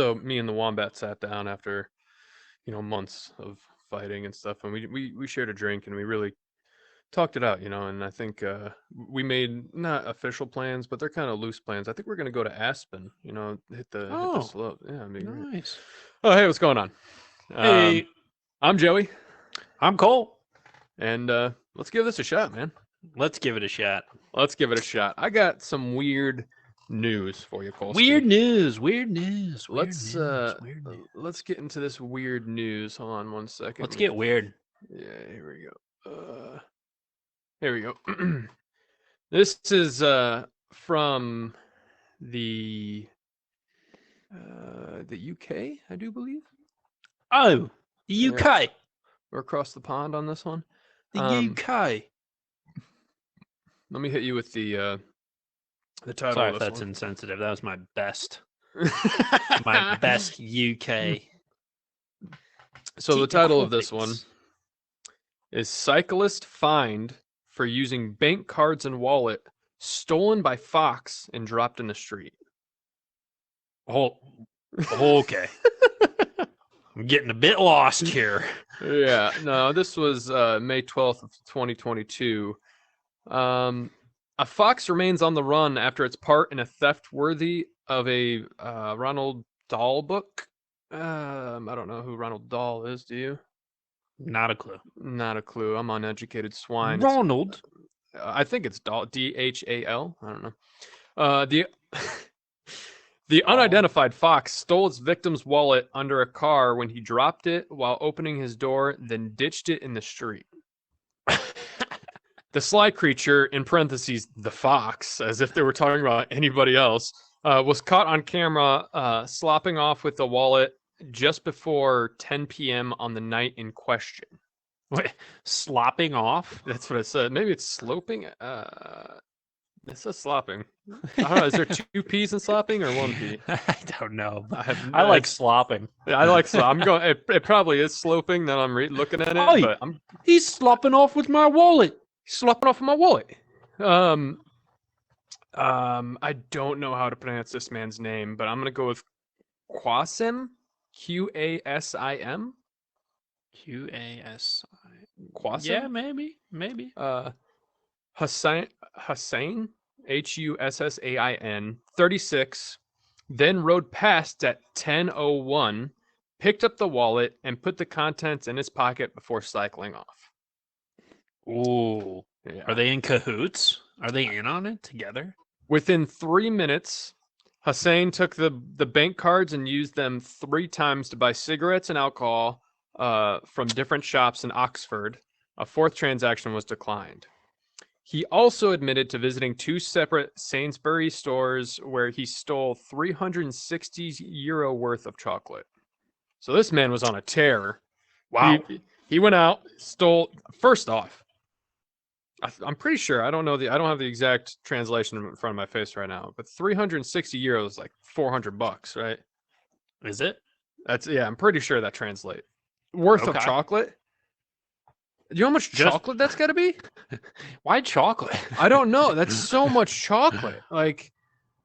So me and the wombat sat down after months of fighting and stuff, and we shared a drink and we really talked it out, and I think we made not official plans, but they're kind of loose plans. I think we're gonna go to Aspen, hit the Oh, slope. Yeah, it'd be great. nice. Oh, hey, what's going on? Um, Hey, I'm Joey, I'm Cole. and let's give this a shot, man. Let's give it a shot. Let's give it a shot. I got some weird news for you, Kolsky. Weird news. Weird news. Weird Let's news. Weird news. let's get into this weird news. Hold on one second. Let's get weird. Yeah, here we go. Here we go. This is from the UK, I do believe. Oh, the UK. We're across the pond on this one. The UK. Let me hit you with the title Sorry of if this that's one. insensitive. That was my best. My best UK. So the title of this one is Cyclist Fined for Using Bank Cards and Wallet Stolen by Fox and Dropped in the Street. Oh, okay. I'm getting a bit lost here. Yeah, no, this was May 12th of 2022. A fox remains on the run after its part in a theft worthy of a Ronald Dahl book. I don't know who Ronald Dahl is, do you? Not a clue. Not a clue. I'm uneducated swine. Ronald. I think it's Dahl, Dhal. I don't know. The unidentified fox stole its victim's wallet under a car when he dropped it while opening his door, then ditched it in the street. The sly creature, in parentheses, the fox, as if they were talking about anybody else, was caught on camera slopping off with the wallet just before 10 p.m. on the night in question. Wait, slopping off? That's what it said. Maybe it's sloping. It says slopping. I don't know. Is there two P's in slopping or one P? I don't know. I like slopping. I like so. I'm going. It probably is sloping. Then I'm looking at it, Oi, but he's slopping off with my wallet. Slopping off of my wallet. I don't know how to pronounce this man's name, but I'm gonna go with Qasim. Qasim. QASI. Qasim. Yeah, maybe. Hussain. Hussain. 36. Then rode past at 10:01, picked up the wallet and put the contents in his pocket before cycling off. Ooh. Yeah. Are they in cahoots? Are they in on it together? Within 3 minutes, Hussein took the bank cards and used them 3 times to buy cigarettes and alcohol from different shops in Oxford. A 4th transaction was declined. He also admitted to visiting 2 separate Sainsbury's stores where he stole €360 worth of chocolate. So this man was on a tear. Wow. He went out, stole. First off, I'm pretty sure I don't have the exact translation in front of my face right now, but €360 is like $400, right? Is it? I'm pretty sure that translates. Worth of chocolate? You know how much chocolate that's got to be? Why chocolate? I don't know. That's so much chocolate. Like,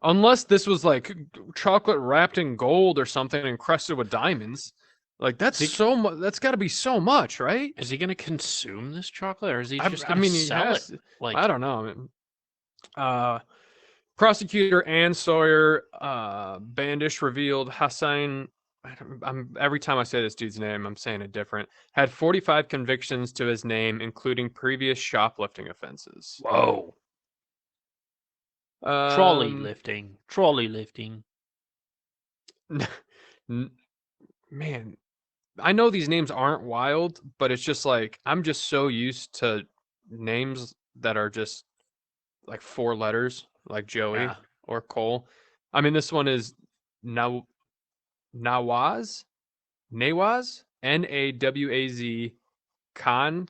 unless this was like chocolate wrapped in gold or something and crusted with diamonds. Like, that's so much. That's got to be so much, right? Is he going to consume this chocolate, or is he just going to to sell it? Like, I don't know. Prosecutor Ann Sawyer Bandish revealed Hussein. Every time I say this dude's name, I'm saying it different. Had 45 convictions to his name, including previous shoplifting offenses. Whoa. Trolley lifting. Man, I know these names aren't wild, but it's just like I'm just so used to names that are just like 4 letters, like Joey or Cole. I mean, this one is Nawaz, Nawaz, Nawaz Khan,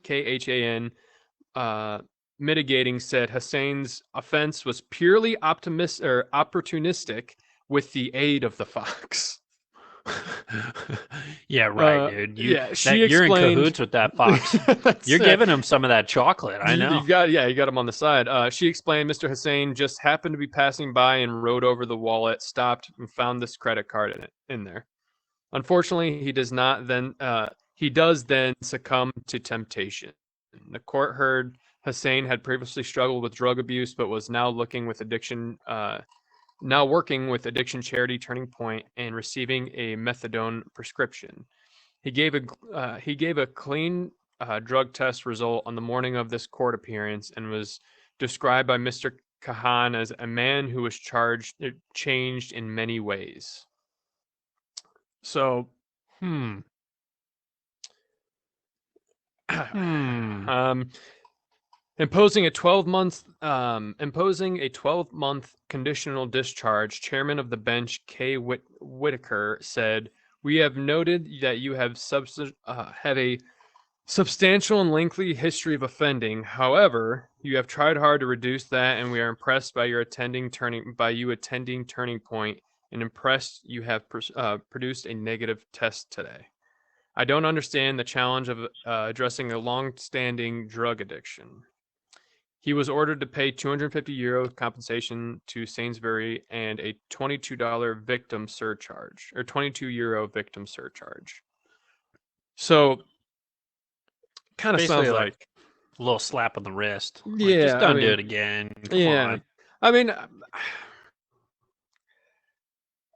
Khan. Mitigating said Hussein's offense was purely opportunistic with the aid of the fox. Yeah, right, dude. Yeah, she You're in explained. cahoots with that fox. You're giving him some of that chocolate. I know. You got him on the side. She explained Mr. Hussein just happened to be passing by and rode over the wallet, stopped, and found this credit card in there. Unfortunately, he does then succumb to temptation. The court heard Hussein had previously struggled with drug abuse, but was now working with addiction charity Turning Point and receiving a methadone prescription. He gave a clean drug test result on the morning of this court appearance and was described by Mr. Kahan as a man who was changed in many ways. So, imposing a 12-month conditional discharge, chairman of the bench K. Whitaker said, "We have noted that you have a substantial and lengthy history of offending. However, you have tried hard to reduce that, and we are impressed by you attending Turning Point, and impressed you have produced a negative test today. I don't understand the challenge of addressing a long-standing drug addiction." He was ordered to pay €250 compensation to Sainsbury and a €22 victim surcharge, or €22 victim surcharge. So, kind of Basically, sounds like a little slap on the wrist. Yeah, just don't do it again. Come on. I mean,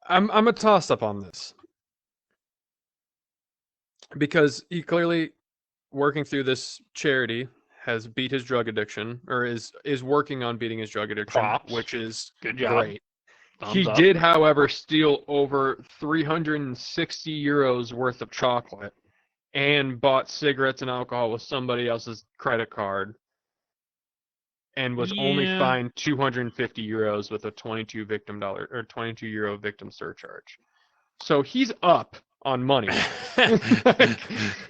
I'm a toss up on this because he clearly, working through this charity, has beat his drug addiction, or is working on beating his drug addiction, Props. which is Good job. great. Thumbs He up. did, however, steal over €360 worth of chocolate and bought cigarettes and alcohol with somebody else's credit card, and was only fined €250 with a €22 victim surcharge. So he's up on money.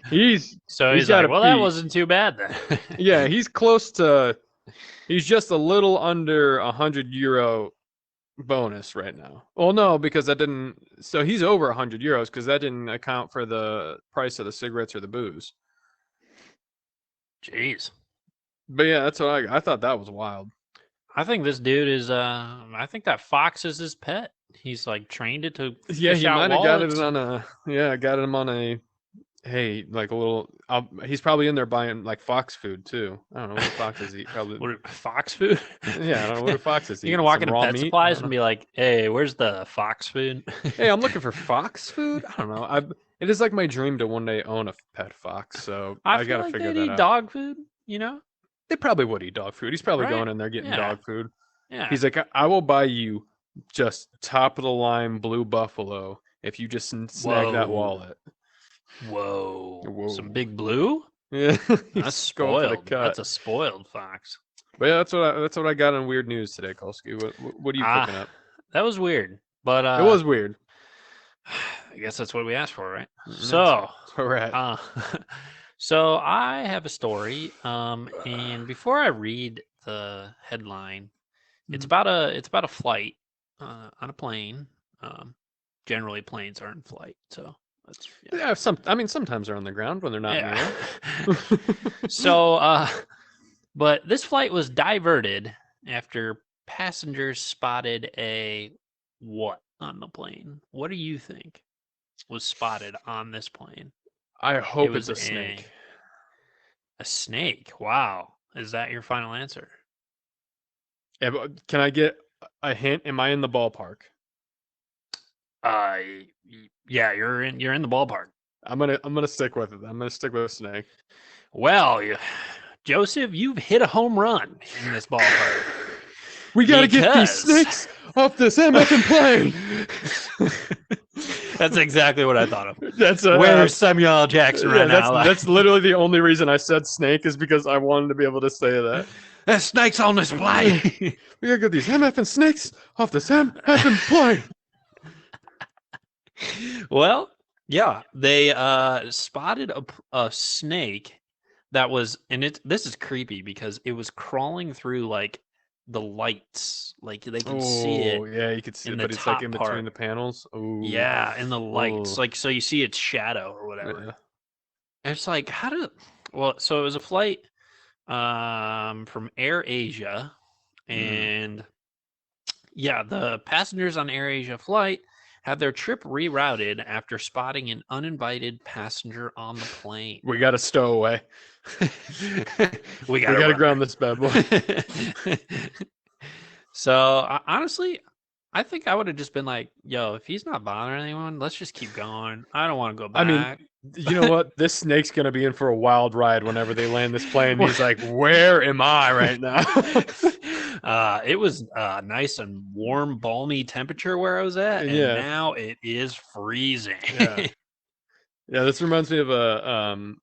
he's like, well, that wasn't too bad then. Yeah, he's just a little under €100 bonus right now. Well, no, because that didn't. So he's over €100 because that didn't account for the price of the cigarettes or the booze. Jeez. But yeah, that's what I thought. That was wild. I think this dude is. I think that fox is his pet. He's like trained it to. Yeah, he might have got it on a. Yeah, got him on a. Hey, like a little. He's probably in there buying like fox food too. I don't know what foxes eat. Probably fox food. Yeah, I don't know what foxes eat. You're gonna walk into Pet Supplies and be like, "Hey, where's the fox food?" Hey, I'm looking for fox food. I don't know. It is like my dream to one day own a pet fox. So I gotta like figure they'd that eat out. dog food, you know? They probably would eat dog food. He's probably Right? going in there getting Yeah. dog food. Yeah. He's like, I will buy you just top of the line blue buffalo if you just snag that wallet. Whoa. Some big blue? Yeah, That's spoiled. That's a spoiled fox. But yeah, that's what I got on weird news today, Kolsky. What are you cooking up? That was weird, but it was weird. I guess that's what we asked for, right? So that's where we're at. So I have a story, and before I read the headline, it's about a flight on a plane. Generally, planes are in flight, so that's sometimes they're on the ground when they're not in the air. So, but this flight was diverted after passengers spotted a what on the plane? What do you think was spotted on this plane? I hope it's a snake. A snake? Wow. Is that your final answer? Yeah, but can I get a hint? Am I in the ballpark? Yeah, you're in the ballpark. I'm gonna stick with it. I'm gonna stick with a snake. Well, Joseph, you've hit a home run in this ballpark. We gotta get these snakes off this MFing plane. That's exactly what I thought of. Where's Samuel Jackson right now? That's literally the only reason I said snake is because I wanted to be able to say that. There's snakes on this plane. We gotta get these MFing snakes off this MFing plane. Well, yeah, they spotted a snake that was, and this is creepy because it was crawling through like the lights. Like they can see it Oh, yeah, you could see in it, the but it's like top in part. between the panels. Oh, Yeah, in the lights. oh, Like so you see its shadow or whatever. yeah. And it's like so it was a flight from Air Asia, Mm. and yeah, the passengers on Air Asia flight had their trip rerouted after spotting an uninvited passenger on the plane. We got to stow away. We We got to run ground this bad boy. So honestly, I think I would have just been like, "Yo, if he's not bothering anyone, let's just keep going. I don't want to go I mean, back." you know what? This snake's gonna be in for a wild ride whenever they land this plane. He's like, "Where am I right now?" It was nice and warm, balmy temperature where I was at, and Yeah, now it is freezing. yeah, yeah. This reminds me of a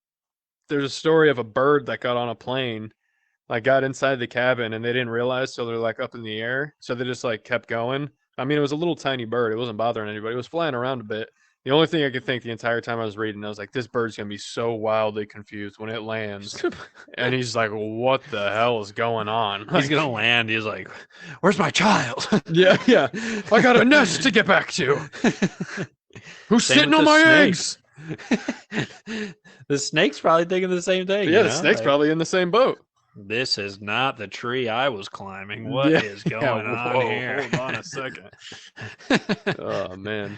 there's a story of a bird that got on a plane, like got inside the cabin, and they didn't realize till they're like up in the air, so they just like kept going. I mean, it was a little tiny bird. It wasn't bothering anybody. It was flying around a bit. The only thing I could think the entire time I was reading, I was like, this bird's gonna be so wildly confused when it lands. And he's like, what the hell is going on? He's gonna land. He's like, "Where's my child?" Yeah, yeah. I got a nest to get back to. Who's Same sitting with on the my snake. eggs? The snake's probably thinking the same thing. Yeah, you the know? snake's Like, probably in the same boat. this is not the tree I was climbing. What is going on whoa, here? Hold on a second. Oh man.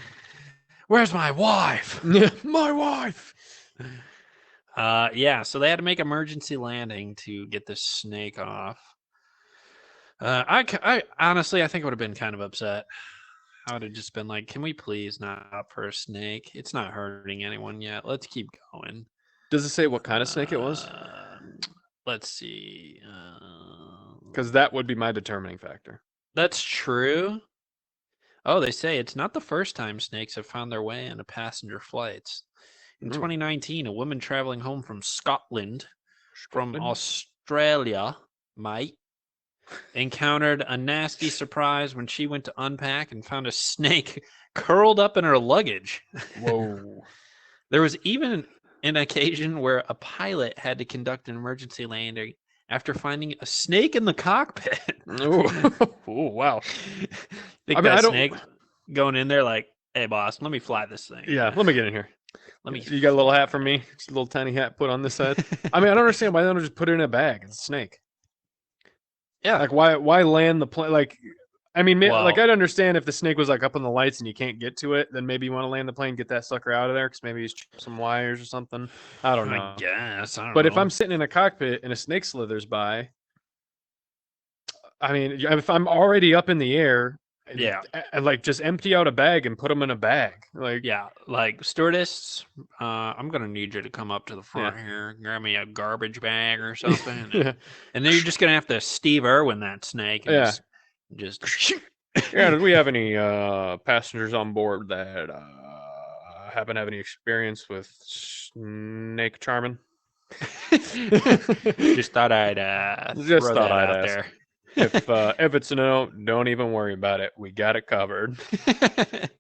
Where's my wife? My wife. Yeah, so they had to make emergency landing to get this snake off. I honestly, I think I would have been kind of upset. I would have just been like, "Can we please not opt for a snake? It's not hurting anyone yet. Let's keep going." Does it say what kind of snake it was? Let's see. Because that would be my determining factor. That's true. Oh, they say it's not the first time snakes have found their way into passenger flights. In 2019, a woman traveling home from Scotland, from Australia, mate, encountered a nasty surprise when she went to unpack and found a snake curled up in her luggage. Whoa. There was even an occasion where a pilot had to conduct an emergency landing after finding a snake in the cockpit. Oh, wow. Think that snake going in there like, "Hey, boss, let me fly this thing." Yeah, let me get in here. Let me. You got a little hat for me? Just a little tiny hat put on this side. I mean, I don't understand why they don't just put it in a bag. It's a snake. Yeah. Like, why land the plane? Like, I mean, like, Well- I'd understand if the snake was like up in the lights and you can't get to it, then maybe you want to land the plane, get that sucker out of there because maybe he's some wires or something. I don't know. I guess. I don't But know. if I'm sitting in a cockpit and a snake slithers by, I mean, if I'm already up in the air, Yeah. like just empty out a bag and put them in a bag. Like, Yeah, like stewardess, I'm gonna need you to come up to the front here, grab me a garbage bag or something, yeah. and then you're just gonna have to Steve Irwin that snake. And Yeah. just Yeah, did we have any passengers on board that happen to have any experience with snake charming? just thought I'd Just throw thought that I'd out ask. there. If it's a no, don't even worry about it. We got it covered.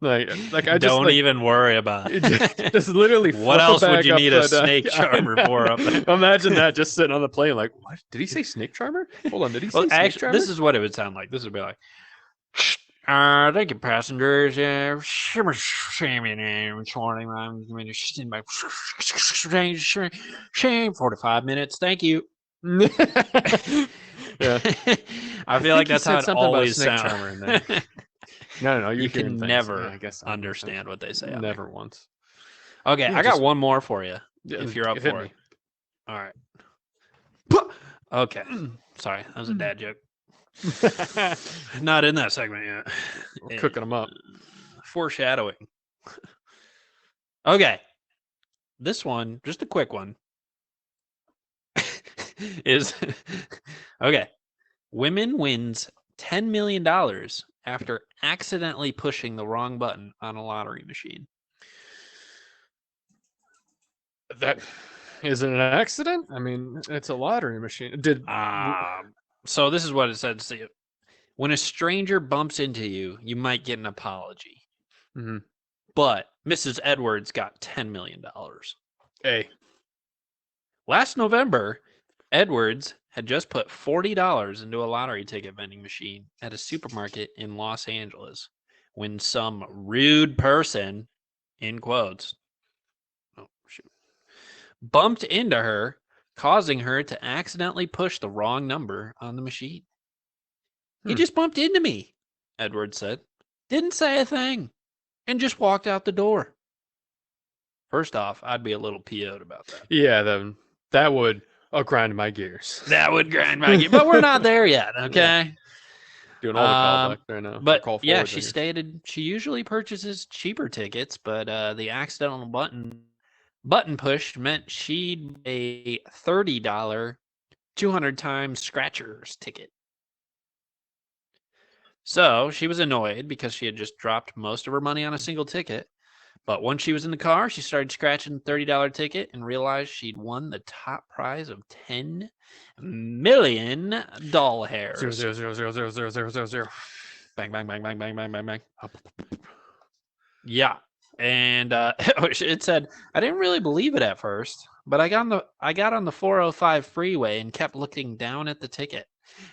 Like I just Don't like, even worry about it. just literally. What flip else would bag you up need a and, snake charmer for up there? Imagine that just sitting on the plane. Like, what did he say? Snake charmer? Hold on, did he say Well, snake actually, charmer? this is what it would sound like. This would be like, thank you, passengers. Shame, 45 minutes. Thank you. Yeah. I feel like he that's said how it something about a always snake sounds. charmer in there. No, You can never I guess understand what they say. out Never once. there. Okay, Yeah, I got just- one more for you. Yeah, If you're up hit for me. it. All right. Okay. Sorry, that was a dad joke. Not in that segment yet. We're cooking them up. Foreshadowing. Okay. This one, just a quick one, is okay. Women wins $10 million after accidentally pushing the wrong button on a lottery machine. That is it an accident? I mean, it's a lottery machine. So this is what it said. See, when a stranger bumps into you, you might get an apology. Mhm. But Mrs. Edwards got $10 million. Hey, Last November, Edwards had just put $40 into a lottery ticket vending machine at a supermarket in Los Angeles when some rude person, in quotes, oh, shoot, bumped into her, causing her to accidentally push the wrong number on the machine. He just bumped into me, Edwards said. Didn't say a thing and just walked out the door. First off, I'd be a little PO'd about that. Yeah, that would grind my gears. That would grind my gears. But we're not there yet, okay? Doing all the callbacks right now. But call yeah, forwards, she I guess. stated she usually purchases cheaper tickets, but the accidental button push meant she'd a $30 200 times scratchers ticket. So she was annoyed because she had just dropped most of her money on a single ticket. But once she was in the car, she started scratching the $30 ticket and realized she'd won the top prize of $10 million doll hairs. 0.000000000. Bang, bang, bang, bang, bang, bang, bang, bang. Yeah. And it said, I didn't really believe it at first, but I got on the 405 freeway and kept looking down at the ticket.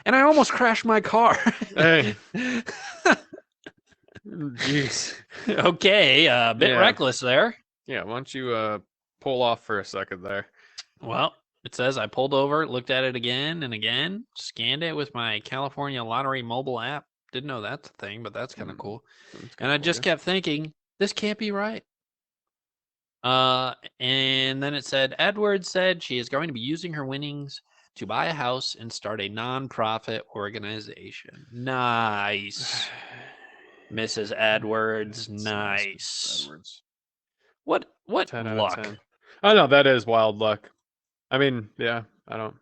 And I almost crashed my car. Hey. Jeez. Okay, a bit reckless there. Yeah, why don't you pull off for a second there? Well, it says I pulled over, looked at it again and again, scanned it with my California Lottery mobile app. Didn't know that's a thing, but that's kind of cool. And I just kept thinking, this can't be right. And then it said, Edwards said she is going to be using her winnings to buy a house and start a non-profit organization. Nice. Mrs. Edwards, nice. Edwards. What 10 out of luck? 10. I know that is wild luck. I mean, yeah, I don't.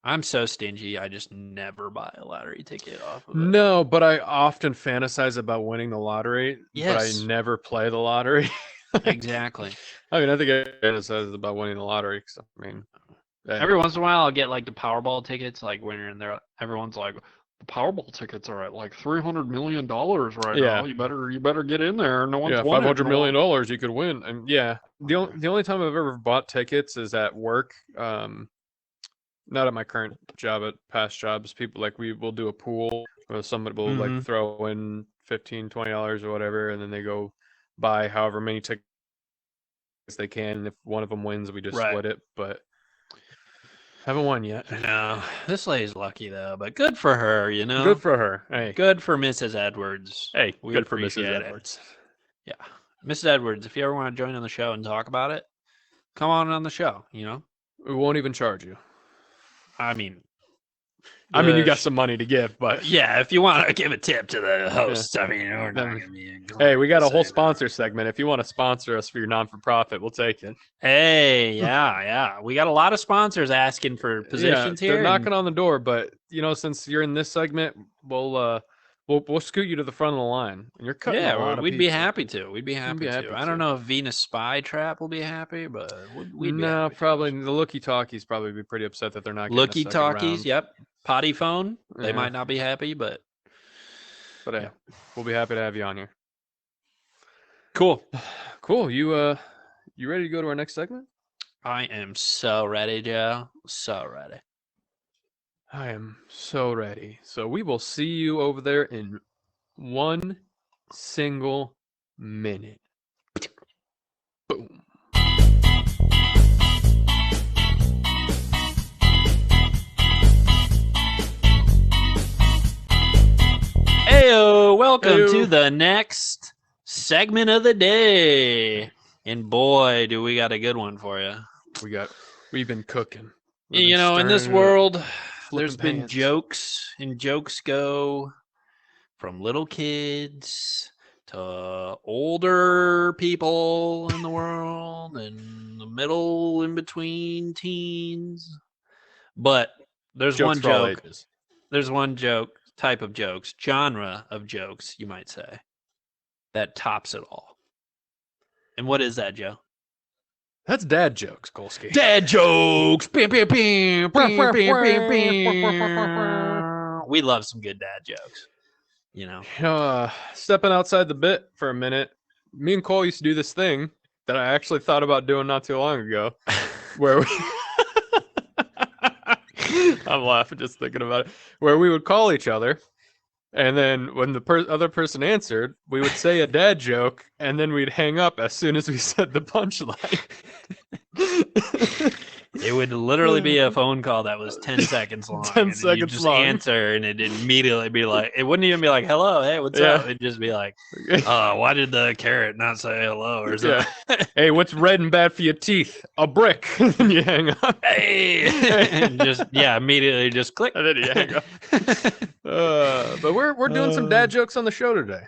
I'm so stingy. I just never buy a lottery ticket off of it. No, but I often fantasize about winning the lottery. Yes. But I never play the lottery. Exactly. I mean, I think I fantasize about winning the lottery. I mean, every once in a while, I'll get like the Powerball tickets, like when you're in there. Everyone's like, the Powerball tickets are at like $300 million right now. You better get in there. No one's won $500 million you could win. And yeah, the only time I've ever bought tickets is at work. Not at my current job, at past jobs. People like we will do a pool where somebody will like throw in $15-$20 or whatever, and then they go buy however many tickets they can. If one of them wins, we just split it. But haven't won yet. No, this lady's lucky though, but good for her, you know. Good for her. Hey, good for Mrs. Edwards. Hey, we good for Mrs. appreciate it. Edwards. Yeah, Mrs. Edwards. If you ever want to join on the show and talk about it, come on the show. You know, we won't even charge you. I mean, you got some money to give, but yeah, if you want to give a tip to the hosts, I mean, we're not gonna be hey, we got a whole sponsor segment. If you want to sponsor us for your non-for-profit, we'll take it. Hey, yeah, we got a lot of sponsors asking for positions here. They're knocking on the door, but you know, since you're in this segment, we'll scoot you to the front of the line, and you're cutting. Yeah, we'd be happy to. We'd be happy to. I don't know if Venus Spy Trap will be happy, but we'd be happy probably the Looky Talkies probably be pretty upset that they're not. Looky Talkies, yep. Potty Phone, they might not be happy, but hey, we'll be happy to have you on here. Cool. You ready to go to our next segment? I am so ready, Joe. So ready. I am so ready. So we will see you over there in 1 single minute. Boom. Heyo, welcome to the next segment of the day. And boy, do we got a good one for you. We've been cooking. You know, in this world, there's been jokes, and jokes go from little kids to older people in the world and the middle in between teens. But there's one joke. There's one joke, type of jokes, genre of jokes, you might say, that tops it all. And what is that, Joe? That's dad jokes, Kolsky. Dad jokes. We love some good dad jokes. You know, stepping outside the bit for a minute. Me and Cole used to do this thing that I actually thought about doing not too long ago, where we I'm laughing just thinking about it. Where we would call each other, and then when the other person answered, we would say a dad joke, and then we'd hang up as soon as we said the punchline. It would literally be a phone call that was 10 seconds long. 10 and then seconds you just long. answer, and it'd immediately be like, it wouldn't even be like, hello, hey, what's Yeah. up? It'd just be like, why did the carrot not say hello or something? Yeah. Hey, what's red and bad for your teeth? A brick. And then you hang up. Hey! And just, immediately just click. And then you hang up. But we're doing some dad jokes on the show today.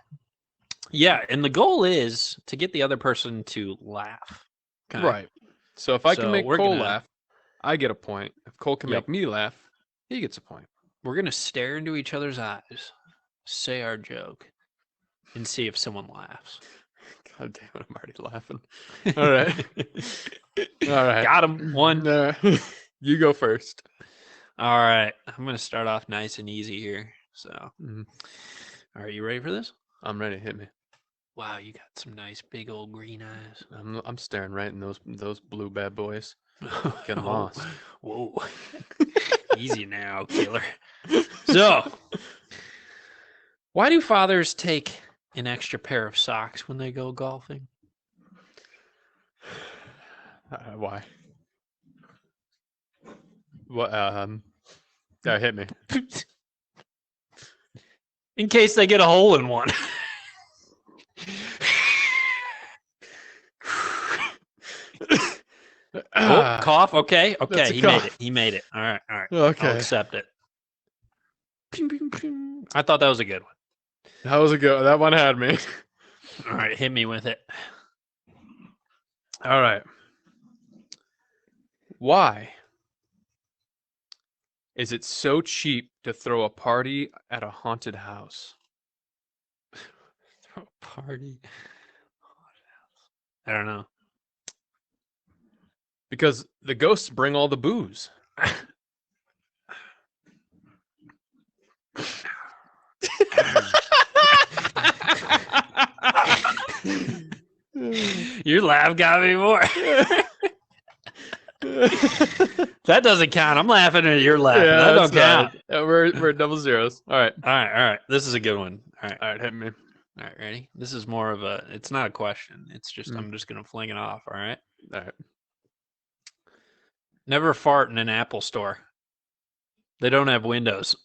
Yeah, and the goal is to get the other person to laugh. Okay? Right. So if I can So make we're Cole gonna- laugh, I get a point. If Cole can Yep. make me laugh, he gets a point. We're going to stare into each other's eyes, say our joke, and see if someone laughs. God damn it, I'm already laughing. All right. All right. Got him. One. You go first. All right. I'm going to start off nice and easy here. So, Mhm. All right, you ready for this? I'm ready. Hit me. Wow, you got some nice big old green eyes. I'm staring right in those blue bad boys. Getting Oh, lost. Whoa. Easy now, killer. So, why do fathers take an extra pair of socks when they go golfing? Why? What? Yeah, hit me. In case they get a hole in one. Oh, cough. Okay. That's Okay. a He made cough. it. He made it. All right. All right. I'll Okay. accept it. Ping, ping, ping. I thought that was a good one. That was a good. That one had me. All right. Hit me with it. All right. Why is it so cheap to throw a party at a haunted house? Throw a party. I don't know. Because the ghosts bring all the booze. Your laugh got me more. That doesn't count. I'm laughing at your laugh. Yeah, that that's don't count. not- yeah, we're double zeros. All right. All right. All right. This is a good one. All right. All right, hit me. All right. Ready? This is more of a, it's not a question. It's just, Mm. I'm just going to fling it off. All right. All right. Never fart in an Apple store. They don't have windows.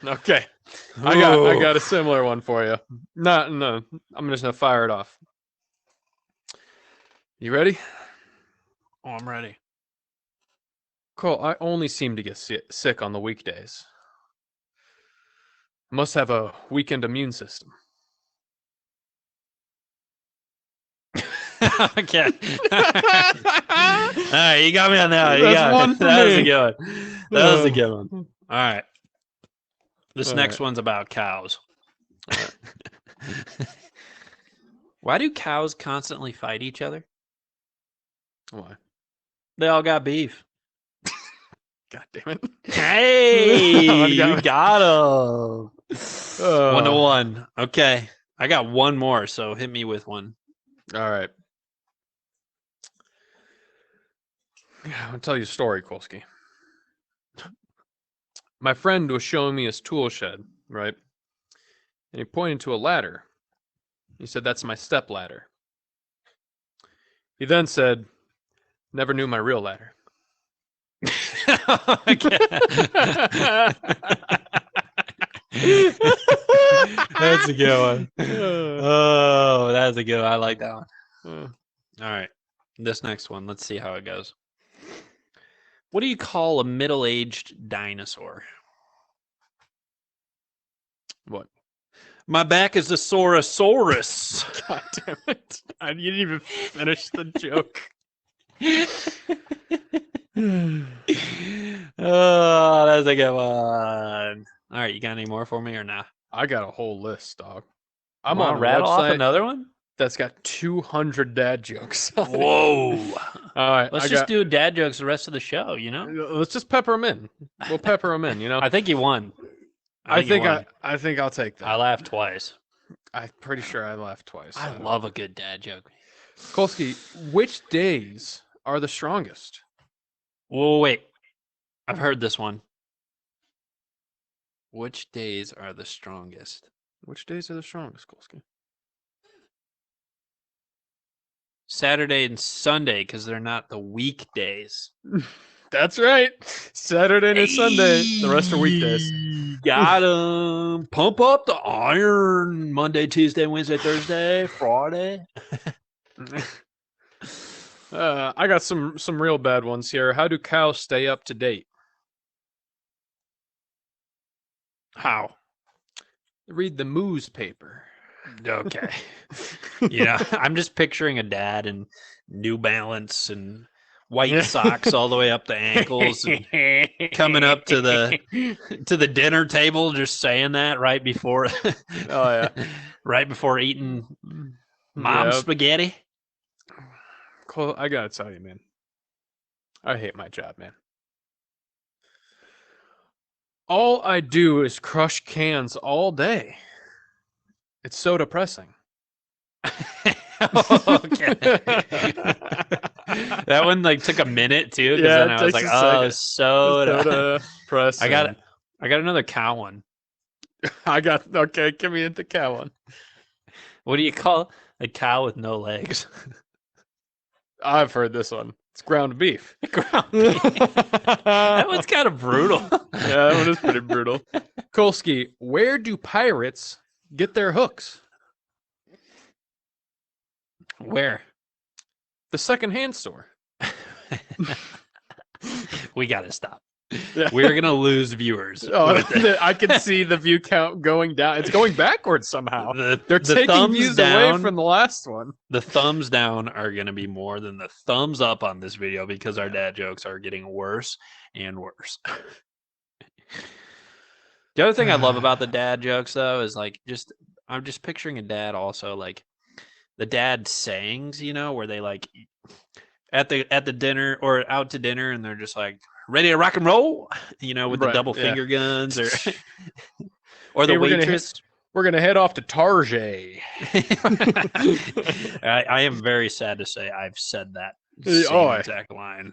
Okay. I got a similar one for you. No, I'm just gonna fire it off. You ready? Oh, I'm ready. Cole, I only seem to get sick on the weekdays. I must have a weakened immune system. Okay. All right, you got me on that. You That's got one me. for That was a me. good one. That was a good one. All right. This All next right. one's about cows. Why do cows constantly fight each other? Why? They all got beef. God damn it. Hey, Oh, you got him. Oh. 1-1. Okay. I got one more, so hit me with one. All right. I'll tell you a story, Kolsky. My friend was showing me his tool shed, right? And he pointed to a ladder. He said, "That's my step ladder." He then said, "Never knew my real ladder." Okay. That's a good one. Oh, that's a good one. I like that one. Uh, All right. This next one, let's see how it goes. What do you call a middle-aged dinosaur? what? My back is a Saurosaurus. God damn it. You didn't even finish the joke. Oh, that's a good one. All right, you got any more for me or not? I got a whole list, dog. I'm Wanna on a rattle off website another one. that's got 200 dad jokes. on it. Whoa. All right. Let's I just got- do dad jokes the rest of the show, you know? Let's just pepper them in. We'll pepper them in, you know? I think you won. I you think won. I think I'll take that. I laughed twice. I'm pretty sure I laughed twice. I love a good dad joke. Kolsky, which days are the strongest? Whoa, wait. I've heard this one. Which days are the strongest? Which days are the strongest, Kolsky? Saturday and Sunday, because they're not the weekdays. That's right. Saturday and Sunday. The rest are weekdays. Got 'em. Pump up the iron. Monday, Tuesday, Wednesday, Thursday, Friday. I got some real bad ones here. How do cows stay up to date? How? Read the Moose paper. Okay. I'm just picturing a dad in New Balance and white socks all the way up the ankles, and coming up to the dinner table, just saying that right before, right before eating mom's spaghetti. Cool. I gotta tell you, man, I hate my job, man. All I do is crush cans all day. It's so depressing. Okay. That one took a minute too, because then I was like, oh, soda. Depressing. I got another cow one. Okay, give me the cow one. What do you call a cow with no legs? I've heard this one. It's ground beef. Ground beef. That one's kind of brutal. Yeah, that one is pretty brutal. Kolsky, where do pirates get their hooks? Where? The secondhand store. We gotta stop. Yeah. We're gonna lose viewers. I can see the view count going down. It's going backwards somehow. They're taking views away from the last one. The thumbs down are gonna be more than the thumbs up on this video, because our dad jokes are getting worse and worse. The other thing I love about the dad jokes, though, is I'm just picturing a dad also the dad sayings, where they at the dinner or out to dinner, and they're just ready to rock and roll, with the double finger guns, or the hey, waitress. We're gonna head off to Tarjay. I am very sad to say I've said that same exact line.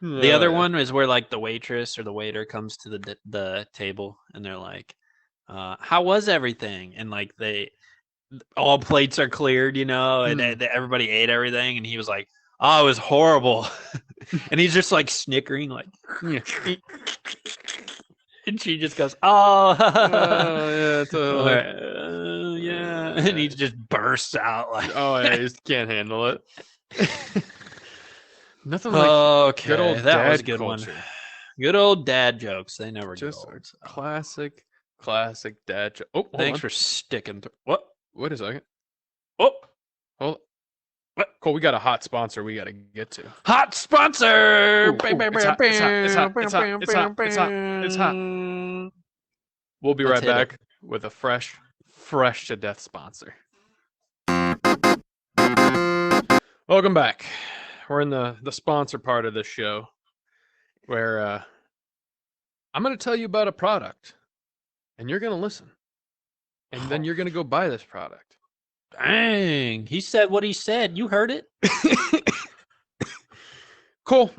The other one is where the waitress or the waiter comes to the table, and they're like, how was everything? And all plates are cleared, and everybody ate everything, and he was like, oh, it was horrible. And he's just snickering, and she just goes, oh, yeah, totally. Yeah. And he just bursts out oh, yeah, he just can't handle it. Nothing like okay, good old that was a good culture. one. Good old dad jokes. They never get Just old. So. Classic dad joke. Oh, thanks for sticking to what? Wait a second. Oh, hold. What? Cool. We got a hot sponsor we got to get to. Hot sponsor. It's hot. We'll be right back with a fresh to death sponsor. Welcome back. We're in the sponsor part of this show, where I'm going to tell you about a product, and you're going to listen, and then you're going to go buy this product. Dang, he said what he said. You heard it. Cool.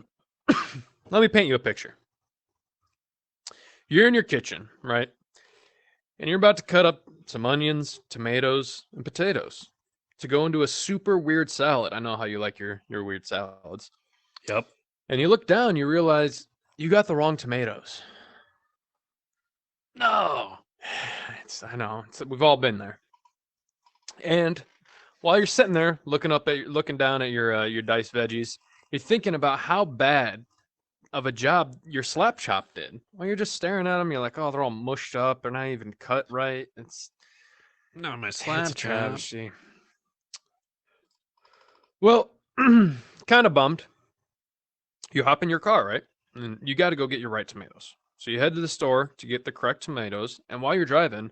Let me paint you a picture. You're in your kitchen, right? And you're about to cut up some onions, tomatoes, and potatoes to go into a super weird salad. I know how you like your weird salads. Yep. And you look down, you realize you got the wrong tomatoes. No. I know. We've all been there. And while you're sitting there looking down at your diced veggies, you're thinking about how bad of a job your slap chop did. While you're just staring at them, you're like, oh, they're all mushed up. They're not even cut right. It's not my slap chop. Well, kind of bummed. You hop in your car, right? And you got to go get your right tomatoes. So you head to the store to get the correct tomatoes. And while you're driving,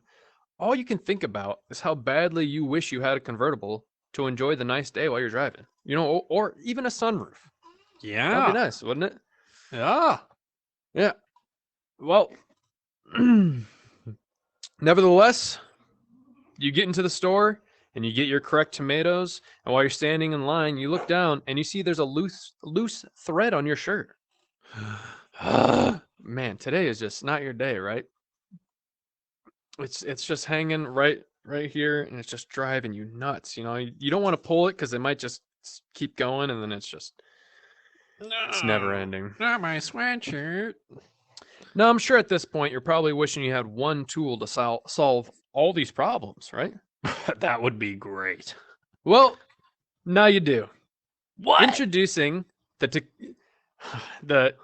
all you can think about is how badly you wish you had a convertible to enjoy the nice day while you're driving. Or even a sunroof. Yeah. That'd be nice, wouldn't it? Yeah. Yeah. Well, nevertheless, You get into the store and you get your correct tomatoes, and while you're standing in line, you look down and you see there's a loose thread on your shirt. Man, today is just not your day, right? It's just hanging right here, and it's just driving you nuts. You don't want to pull it because it might just keep going, and then it's never ending. Not my sweatshirt. Now, I'm sure at this point you're probably wishing you had one tool to solve all these problems, right? That would be great. Well, now you do. What? Introducing the the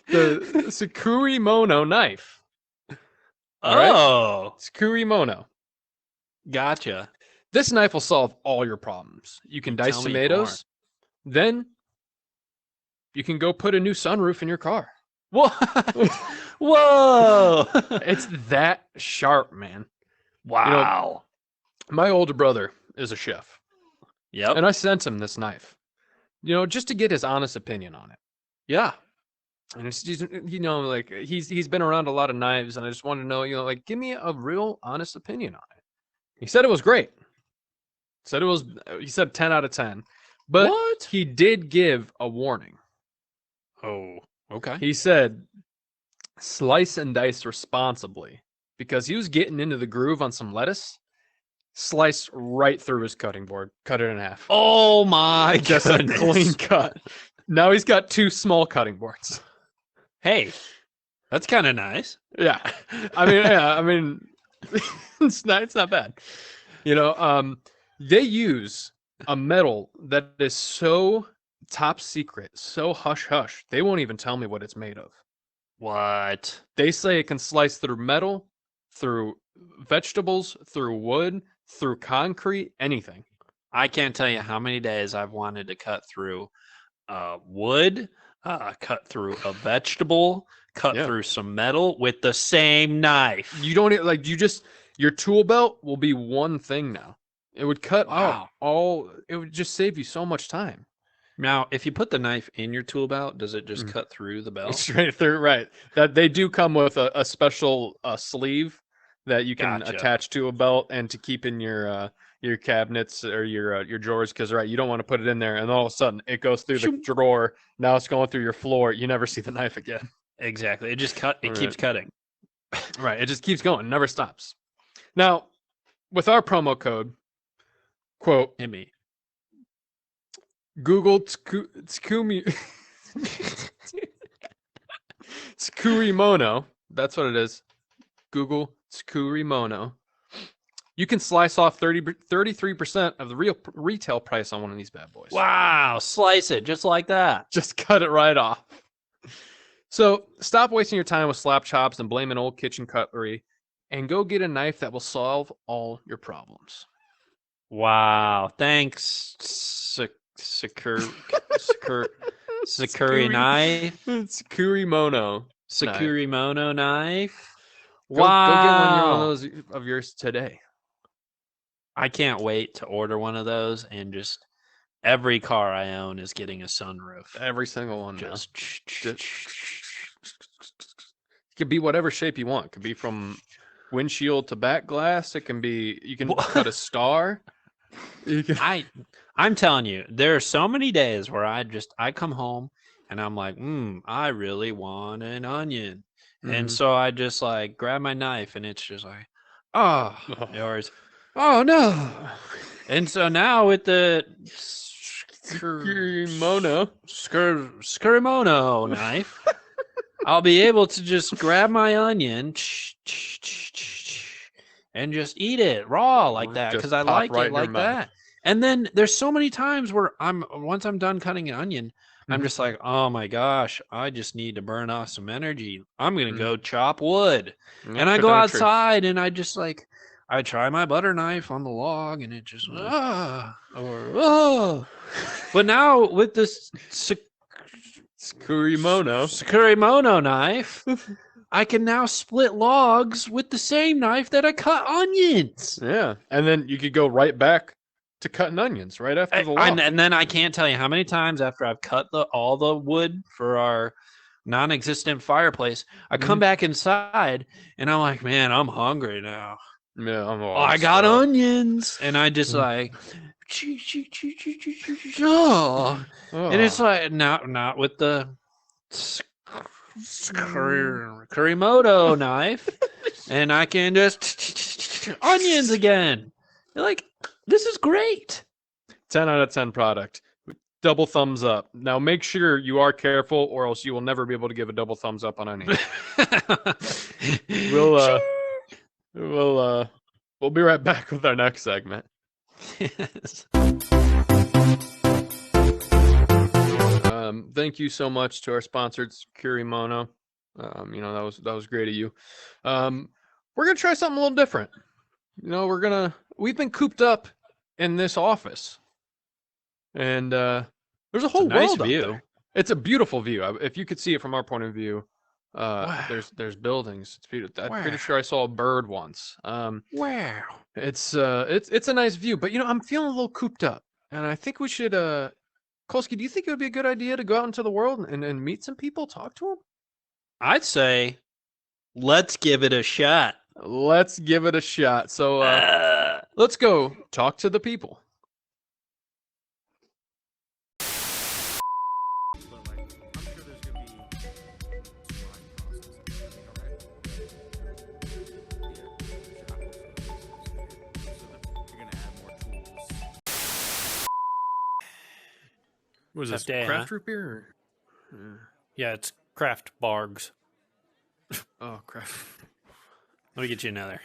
Tsukurimono knife. All right? Oh, Tsukurimono. gotcha. This knife will solve all your problems. You can dice Tell me tomatoes, then you can go put a new sunroof in your car. What? Whoa! It's that sharp, man. Wow. My older brother is a chef, Yep. and I sent him this knife, just to get his honest opinion on it. Yeah. And it's just, like he's been around a lot of knives, and I just wanted to know, like, give me a real honest opinion on it. He said it was great. He said 10 out of 10, but What? he did give a warning. Oh, okay. He said, slice and dice responsibly, because he was getting into the groove on some lettuce, sliced right through his cutting board, cut it in half. Oh my Just a goodness. clean cut. Now he's got 2 small cutting boards. Hey, that's kind of nice. Yeah. I mean, it's not bad. They use a metal that is so top secret, so hush hush. They won't even tell me what it's made of. What? They say it can slice through metal, through vegetables, through wood, through concrete, anything. I can't tell you how many days I've wanted to cut through wood, cut through a vegetable, cut Yeah. through some metal with the same knife. You don't your tool belt will be one thing now. It would cut out it would just save you so much time. Now, if you put the knife in your tool belt, does it just cut through the belt? Straight through, right. That they do come with a special sleeve that you can Gotcha. attach to a belt and to keep in your cabinets or your drawers, because you don't want to put it in there and all of a sudden it goes through the drawer. Now it's going through your floor. You never see the knife again. Exactly. It just keeps cutting. Right. It just keeps going, never stops. Now, with our promo code, quote, Hit me. Google Tsukurimono. That's what it is. Google Tsukurimono. You can slice off 33% of the real retail price on one of these bad boys. Wow. Slice it just like that. Just cut it right off. So stop wasting your time with slap chops and blaming old kitchen cutlery, and go get a knife that will solve all your problems. Wow. Thanks, Sakuri knife. Tsukurimono. Tsukurimono knife. Go Wow. get one of those of yours today. I can't wait to order one of those, and just every car I own is getting a sunroof. Every single one. Just It could be whatever shape you want. It could be from windshield to back glass. It can be, you can cut a star. I'm telling you, there are so many days where I come home and I'm like, I really want an onion. And so I just like grab my knife and it's just like, yours. Oh no. And so now with the Tsukurimono knife, I'll be able to just grab my onion and just eat it raw like that, because I like it like that. And then there's so many times where once I'm done cutting an onion, I'm just like, oh my gosh, I just need to burn off some energy. I'm gonna go chop wood. And I go outside and I just like, I try my butter knife on the log and it just But now with this Tsukurimono knife, I can now split logs with the same knife that I cut onions. Yeah, and then you could go right back to cutting onions right after the log. And then I can't tell you how many times after I've cut all the wood for our non-existent fireplace. I come back inside and I'm like, man, I'm hungry now. Yeah, I'm all I got stuffed. onions, and I just like, oh, and it's Oh. like not with the Kurimoto knife, and I can just onions again. Like, this is great. 10 out of 10 product. Double thumbs up. Now make sure you are careful, or else you will never be able to give a double thumbs up on anything. We'll we'll be right back with our next segment. Yes. Thank you so much to our sponsors, Kurimono. That was great of you. We're gonna try something a little different. We've been cooped up in this office, and there's a whole nice world out view. there. It's a beautiful view. If you could see it from our point of view, Wow. there's buildings. It's beautiful. I'm Wow. pretty sure I saw a bird once. Wow. It's a nice view, but I'm feeling a little cooped up, and I think we should. Kolsky, do you think it would be a good idea to go out into the world and meet some people, talk to them? I'd say, let's give it a shot. Let's give it a shot. So let's go talk to the people. What is Tough this? day, Craft huh? root beer? Or... Yeah, it's Craft Bargs. Oh, craft. Let me get you another.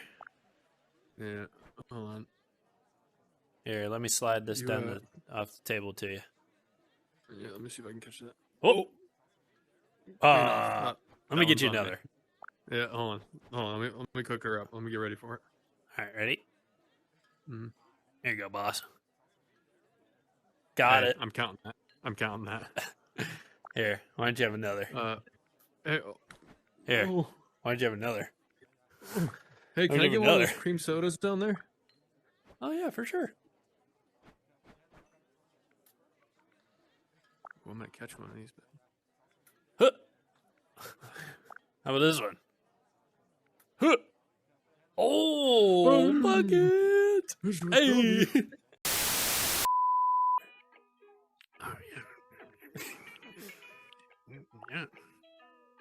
Yeah. Hold on. Here, let me slide this You, down off the table to you. Yeah, let me see if I can catch that. Oh! Not- Let me that get you one's on me. another. Yeah, hold on. Let me cook her up. Let me get ready for it. All right, ready? Mhm. Here you go, boss. Got Hey, it. I'm counting that. Here, why don't you have another? Hey, Here, oh, why don't you have another? hey, can I'll I give get one of another. those cream sodas down there? Oh, yeah, for sure. Well, I might catch one of these. But... Huh. How about this one? Huh. Oh, bucket! Hey! Oh, yeah.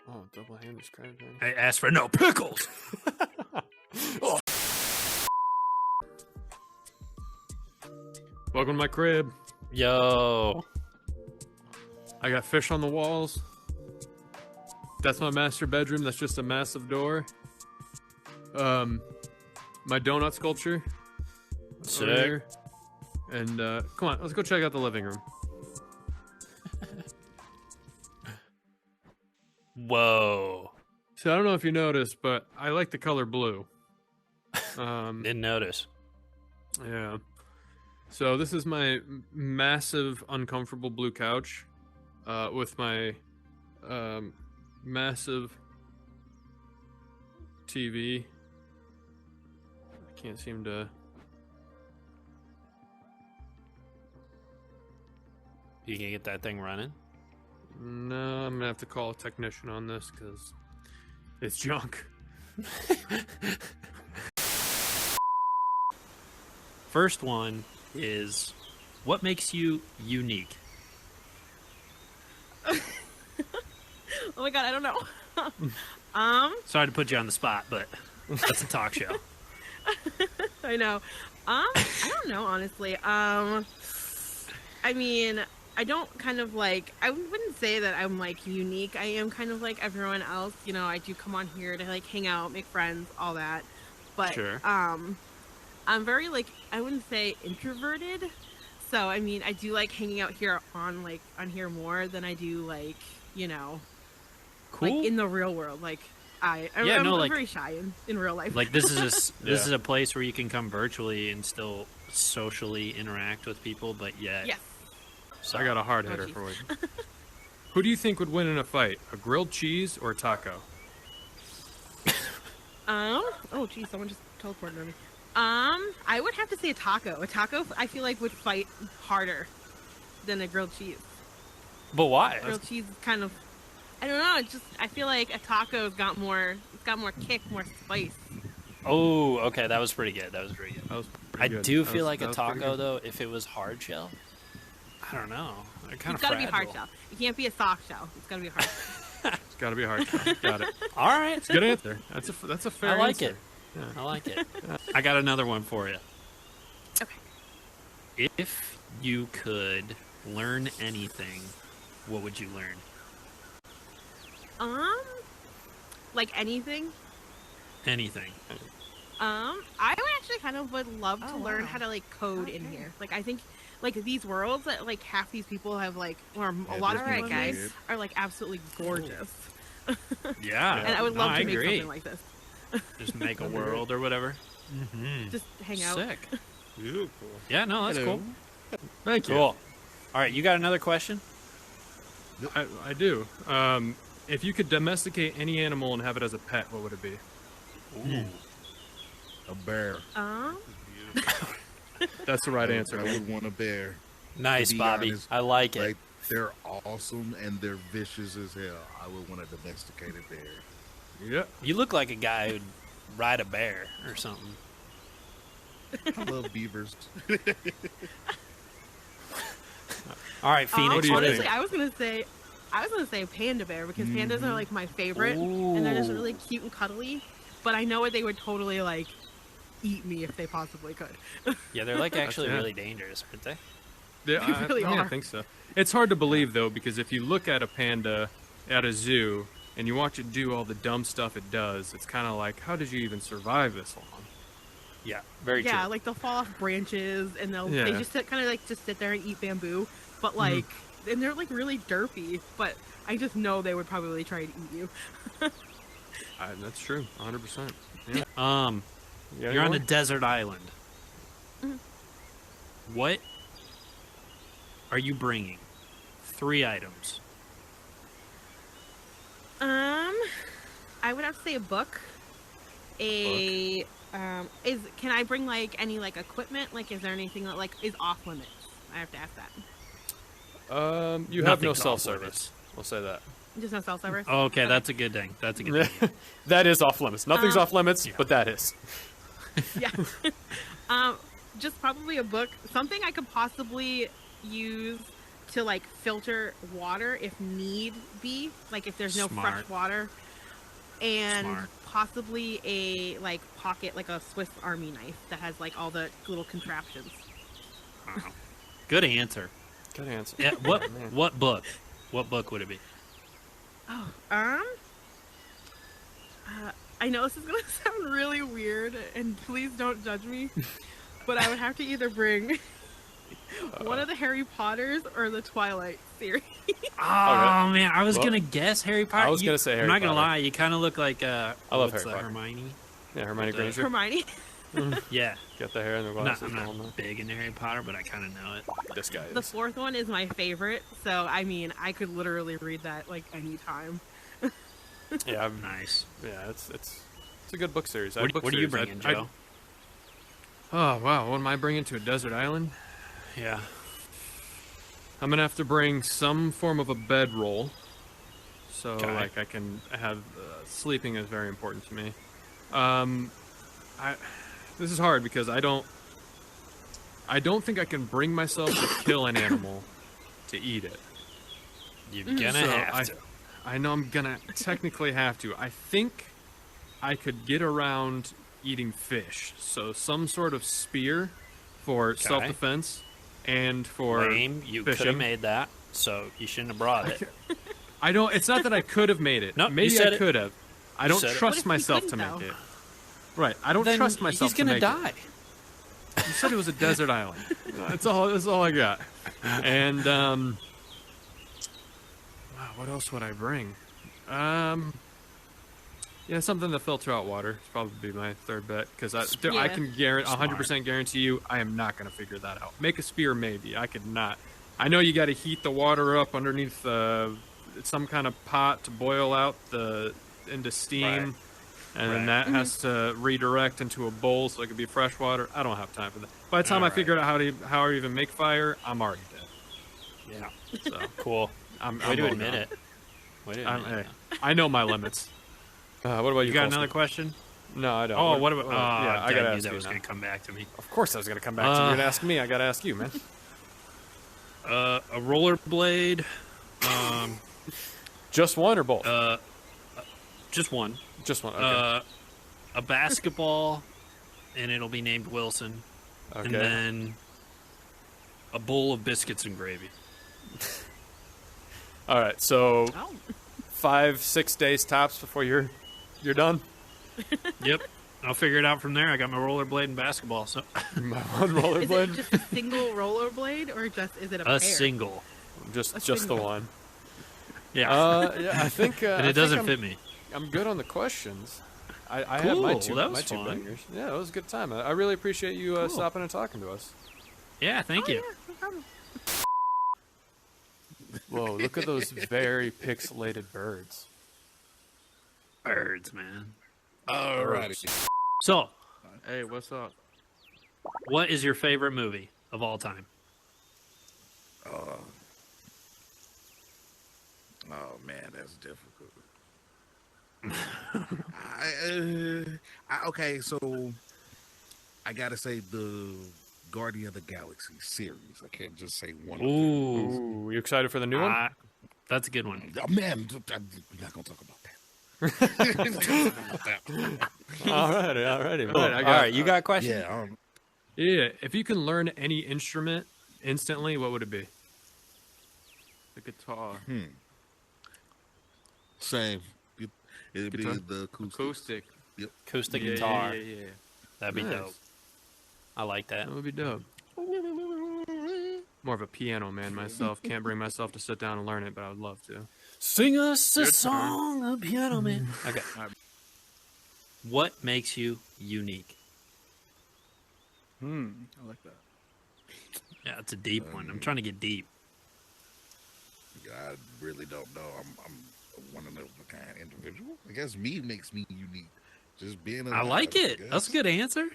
Oh, double-handed scratch. I asked for no pickles! Oh. Welcome to my crib. Yo. I got fish on the walls. That's my master bedroom. That's just a massive door. My donut sculpture. over Sick. here. And come on, let's go check out the living room. Whoa. So I don't know if you noticed, but I like the color blue. Didn't notice. Yeah. So this is my massive, uncomfortable blue couch, with my massive TV. I can't seem to. You can get that thing running? No, I'm gonna have to call a technician on this because it's junk. First one is, what makes you unique? Oh my god, I don't know. Sorry to put you on the spot, but that's a talk show. I know. I don't know, honestly. I mean, I don't kind of like, I wouldn't say that I'm like unique. I am kind of like everyone else. You know, I do come on here to like hang out, make friends, all that. But Sure. I'm very like, I wouldn't say introverted. So I mean, I do like hanging out here on here more than I do like, you know, Cool. like in the real world. Like I'm like- very shy in real life. Like this is this Yeah. is a place where you can come virtually and still socially interact with people, but yet yes. I got a hard Oh, hitter geez. for you. Who do you think would win in a fight? A grilled cheese or a taco? Oh geez, someone just teleported on me. I would have to say a taco. A taco, I feel like would fight harder than a grilled cheese. But why? Grilled cheese is kind of, I don't know. It's just I feel like a taco's got more. It's got more kick, more spice. Oh, okay, that was pretty good. That was pretty good. That was I pretty good. do That feel was- like that a was pretty taco good. though. If it was hard shell, I don't know. They're kind It's of got to be hard shell. It can't be a soft shell. It's got to be a hard shell. It's got to be a hard shell. Got it. All right, Good answer. That's a fair I like answer. it. Yeah. I like it. I got another one for you. Okay. If you could learn anything, what would you learn? Like anything. Anything. I would actually kind of would love to learn how to like code in here. Like I think like these worlds that like half these people have like or a lot of this people is in these weird. are like absolutely gorgeous. Yeah. And I would No, love I to make agree. something like this. Just make a world or whatever. Mm-hmm. Just hang out. Sick. Beautiful. Yeah, no, that's Hello. cool. Thank you. Cool. All right, you got another question? I do. If you could domesticate any animal and have it as a pet, what would it be? Ooh. A bear. That's the right answer. I would want a bear. Nice, To be Bobby. honest, I like it. Like, they're awesome and they're vicious as hell. I would want a domesticated bear. Yeah. You look like a guy who'd ride a bear or something. I love beavers. All right, Phoenix. What do you what is honestly, it? I was gonna say panda bear because pandas are like my favorite, and they're just Ooh. really cute and cuddly. But I know they would totally like eat me if they possibly could. Yeah, they're like actually yeah. really dangerous, aren't they? Yeah, really yeah, I are. think so. It's hard to believe though, because if you look at a panda at a zoo and you watch it do all the dumb stuff it does, it's kind of like, how did you even survive this long? Yeah, very Yeah, true. like they'll fall off branches and they Yeah. just kind of like just sit there and eat bamboo. But like, and they're like really derpy. But I just know they would probably try to eat you. That's true, 100%. Yeah. You're on a desert island. Mhm. What are you bringing? 3 items. I would have to say a book. Can I bring like any like equipment? Like, is there anything that like is off limits? I have to ask that. You have no Nothing's cell off service. limits. We'll say that. Just no cell service. Okay, that's a good thing. That's a good thing. That is off limits. Nothing's off limits, Yeah. but that is. Yeah. Just probably a book. Something I could possibly use to like filter water if need be. Like if there's no Smart. fresh water. And Smart. possibly a like pocket, like a Swiss Army knife that has like all the little contraptions. Wow. Good answer. Good answer. Yeah, what book? What book would it be? Oh, I know this is gonna sound really weird, and please don't judge me, but I would have to either bring one of the Harry Potters or the Twilight series. Oh man, I was Well, gonna guess Harry Potter. I was gonna say I'm Harry not gonna Potter. lie, you kind of look like I love what's Harry that, Potter. Hermione. Yeah, Hermione With the- Granger. Hermione. Yeah, Got the hair and the I'm glasses. not, and all I'm that. not big into Harry Potter, but I kind of know it. This guy The is. fourth one is my favorite, so I mean, I could literally read that like anytime. Yeah, Nice. yeah, it's a good book series. What are you bringing, Joe? Oh wow, what am I bringing to a desert island? Yeah. I'm gonna have to bring some form of a bedroll, so Okay. like I can have sleeping is very important to me. This is hard because I don't think I can bring myself to kill an animal to eat it. You're gonna So have to. I know I'm gonna technically have to. I think I could get around eating fish, so some sort of spear for self-defense and for Lame. You could have fishing. made that, so you shouldn't have brought it. I don't. It's not that I could have made it. No, you maybe said I it. could have. I You don't said it. What trust if you myself to couldn't, make though? it. Right. I don't Then trust myself he's to gonna make die. it. You said it was a desert island. That's all I got. And wow, what else would I bring? Yeah, something to filter out water. It's probably my third bet because I Yeah. can guarantee 100% guarantee you I am not going to figure that out. Make a spear, maybe. I could not. I know you got to heat the water up underneath some kind of pot to boil out into steam. Right. And then Right. that has to redirect into a bowl so it could be fresh water. I don't have time for that. By the time I Alright. figured out how to even make fire, I'm already dead. Yeah. So Cool. I'm Way to moving admit on. it. Wait a I'm- minute. I know my limits. What about you? You got Kolsky? another question? No, I don't. Oh, what about? yeah, I I gotta knew ask that you was now. going to come back to me. Of course, I was gonna come back to you. You're gonna ask me. I gotta ask you, man. A rollerblade. Just one or both? Just one. Just one. Okay. A basketball, and it'll be named Wilson. Okay. And then a bowl of biscuits and gravy. All right. So Oh. 5-6 days tops before you're done. Yep. I'll figure it out from there. I got my rollerblade and basketball. So My one Is it rollerblade. just a single rollerblade, or is it a pair? a single. Just a the single. one. Yeah. Yeah, I think. and it doesn't fit me. I'm good on the questions. I had my Cool, two, that my was two fun. bangers. Yeah, it was a good time. I really appreciate you Cool. stopping and talking to us. Yeah. Thank Oh, you. yeah, no problem. Whoa, look at those very pixelated birds. Birds, man. Alrighty. So, Hey, what's up? what is your favorite movie of all time? Oh man, that's difficult. Okay, so I gotta say the Guardian of the Galaxy series. I can't just say one. Ooh, Ooh, you excited for the new one? That's a good one. Oh, man, we're not gonna talk about that. Alrighty. All right, you got a question? Yeah, Yeah, if you can learn any instrument instantly, what would it be? The guitar. same. It'd be Guitar? the acoustic. Acoustic. Acoustic Yeah, guitar. Yeah. That'd be Nice. dope. I like that. That would be dope. More of a piano man myself. Can't bring myself to sit down and learn it, but I would love to. Sing us a Your turn. song, a piano man. Okay. What makes you unique? I like that. Yeah, it's a deep one. I'm trying to get deep. I really don't know. I'm a one of a kind individual. I guess me makes me unique. Just being alive, I like it. That's a guess. good answer.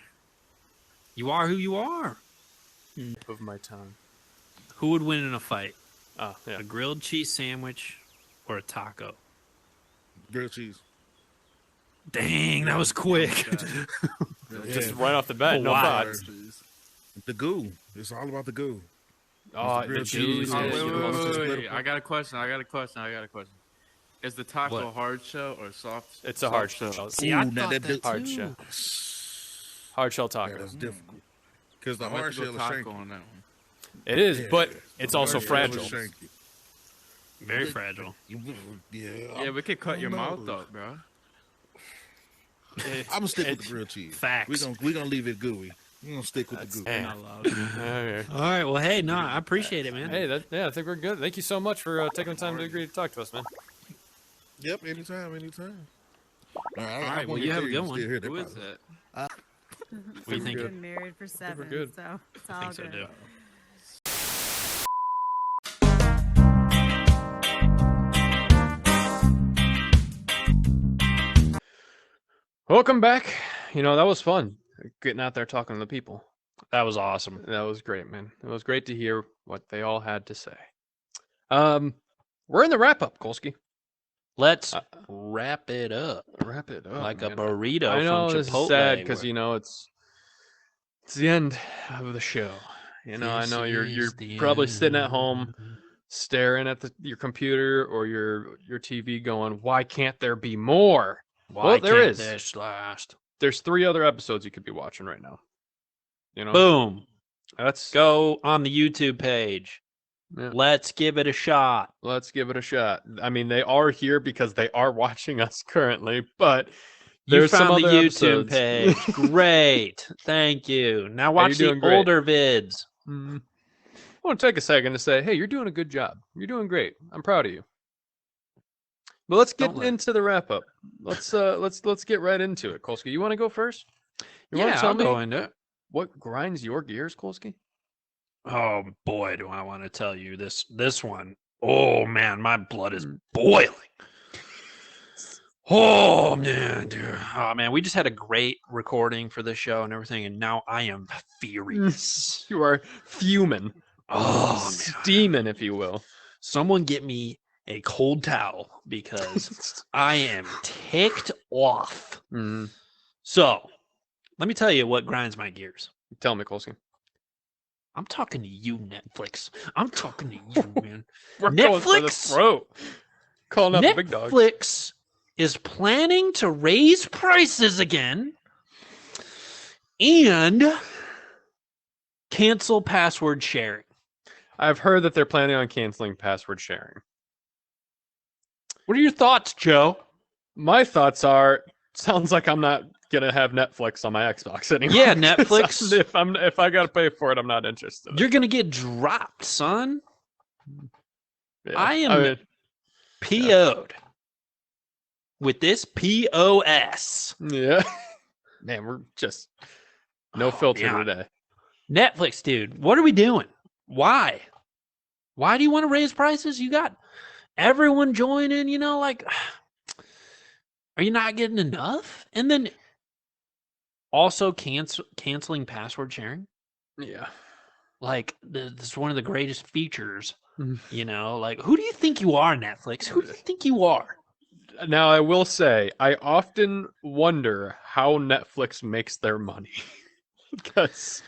You are who you are. Of my tongue. Who would win in a fight? Oh, yeah. A grilled cheese sandwich or a taco? Grilled cheese. Dang, that was quick. Just right off the bat, no Wow. thoughts. The goo. It's all about the goo. Oh, Mr. the Grilled cheese. cheese. Oh, yeah, wait, you wait, love wait, cheese. wait, wait. I got a question. Is the taco What? hard shell or soft? It's a soft hard shell. See, I Ooh, now thought that- that Hard too. shell. Hard shell Yeah, taco. that's difficult. Because the I might hard have to go shell is taco shanky. on that one. It is, Yeah, but the it's hard also shell is fragile. shanky. Very fragile. Yeah, we could cut your mouth up, bro. I'm gonna stick with the grilled cheese. Facts. We're gonna leave it gooey. We're gonna stick with That's the goo. damn. Not allowed. Okay. All right. Well, hey, no, I appreciate it, man. Hey, I think we're good. Thank you so much for taking the time to agree to talk to us, man. Yep, anytime. All right, All right, well, you have a good one. Who is that? What do you We're think? good. Been married for 7, good. so it's I all think so good. too. Welcome back. You know, that was fun. Getting out there talking to the people. That was awesome. That was great, man. It was great to hear what they all had to say. We're in the wrap up, Kolsky. Let's Uh, wrap it up Wrap it up. like man. a burrito I know from this Chipotle. is sad because you know it's the end of the show. You know, I know you're probably sitting at home staring at your computer or your TV, going, "Why can't there be more?" Why Well, there can't is. this last? There's 3 other episodes you could be watching right now. You know, Boom. that's Go on the YouTube page. Yeah. Let's give it a shot. Let's give it a shot. I mean, they are here because they are watching us currently, but You there's some found the other YouTube episodes. page. Great. Thank you. Now watch the doing great. older vids. Mhm. I want to take a second to say, hey, you're doing a good job. You're doing great. I'm proud of you. But let's get Don't let- into the wrap up. Let's get right into it. Kolsky, you want to go first? You want Yeah, to tell I'll me go into it. what grinds your gears, Kolsky? Oh boy, do I want to tell you this one. Oh man, my blood is Mm. boiling. Oh man, dude. Oh man, we just had a great recording for this show and everything, and now I am furious. You are fuming, Oh man. steaming, if you will. Someone get me a cold towel because I am ticked off. Mm, So, let me tell you what grinds my gears. tell me, Kolsky. I'm talking to you, Netflix. I'm talking to you, man. We're going for the Netflix? throat. Calling out the big dogs. Netflix is planning to raise prices again and cancel password sharing. I've heard that they're planning on canceling password sharing. What are your thoughts, Joe? My thoughts are, sounds like I'm not gonna have Netflix on my Xbox anymore. Yeah, 'cause Netflix. if I gotta pay for it, I'm not interested. You're gonna get dropped, son. Yeah, I am mean, PO'd with this POS. yeah. Man, we're just no Oh, filter man. today. Netflix, dude, what are we doing? Why? Why do you want to raise prices? You got everyone joining, like, are you not getting enough? And then also canceling password sharing. Yeah. Like, this is one of the greatest features, Mhm. like, who do you think you are, Netflix? Who do you think you are? Now I will say, I often wonder how Netflix makes their money. Because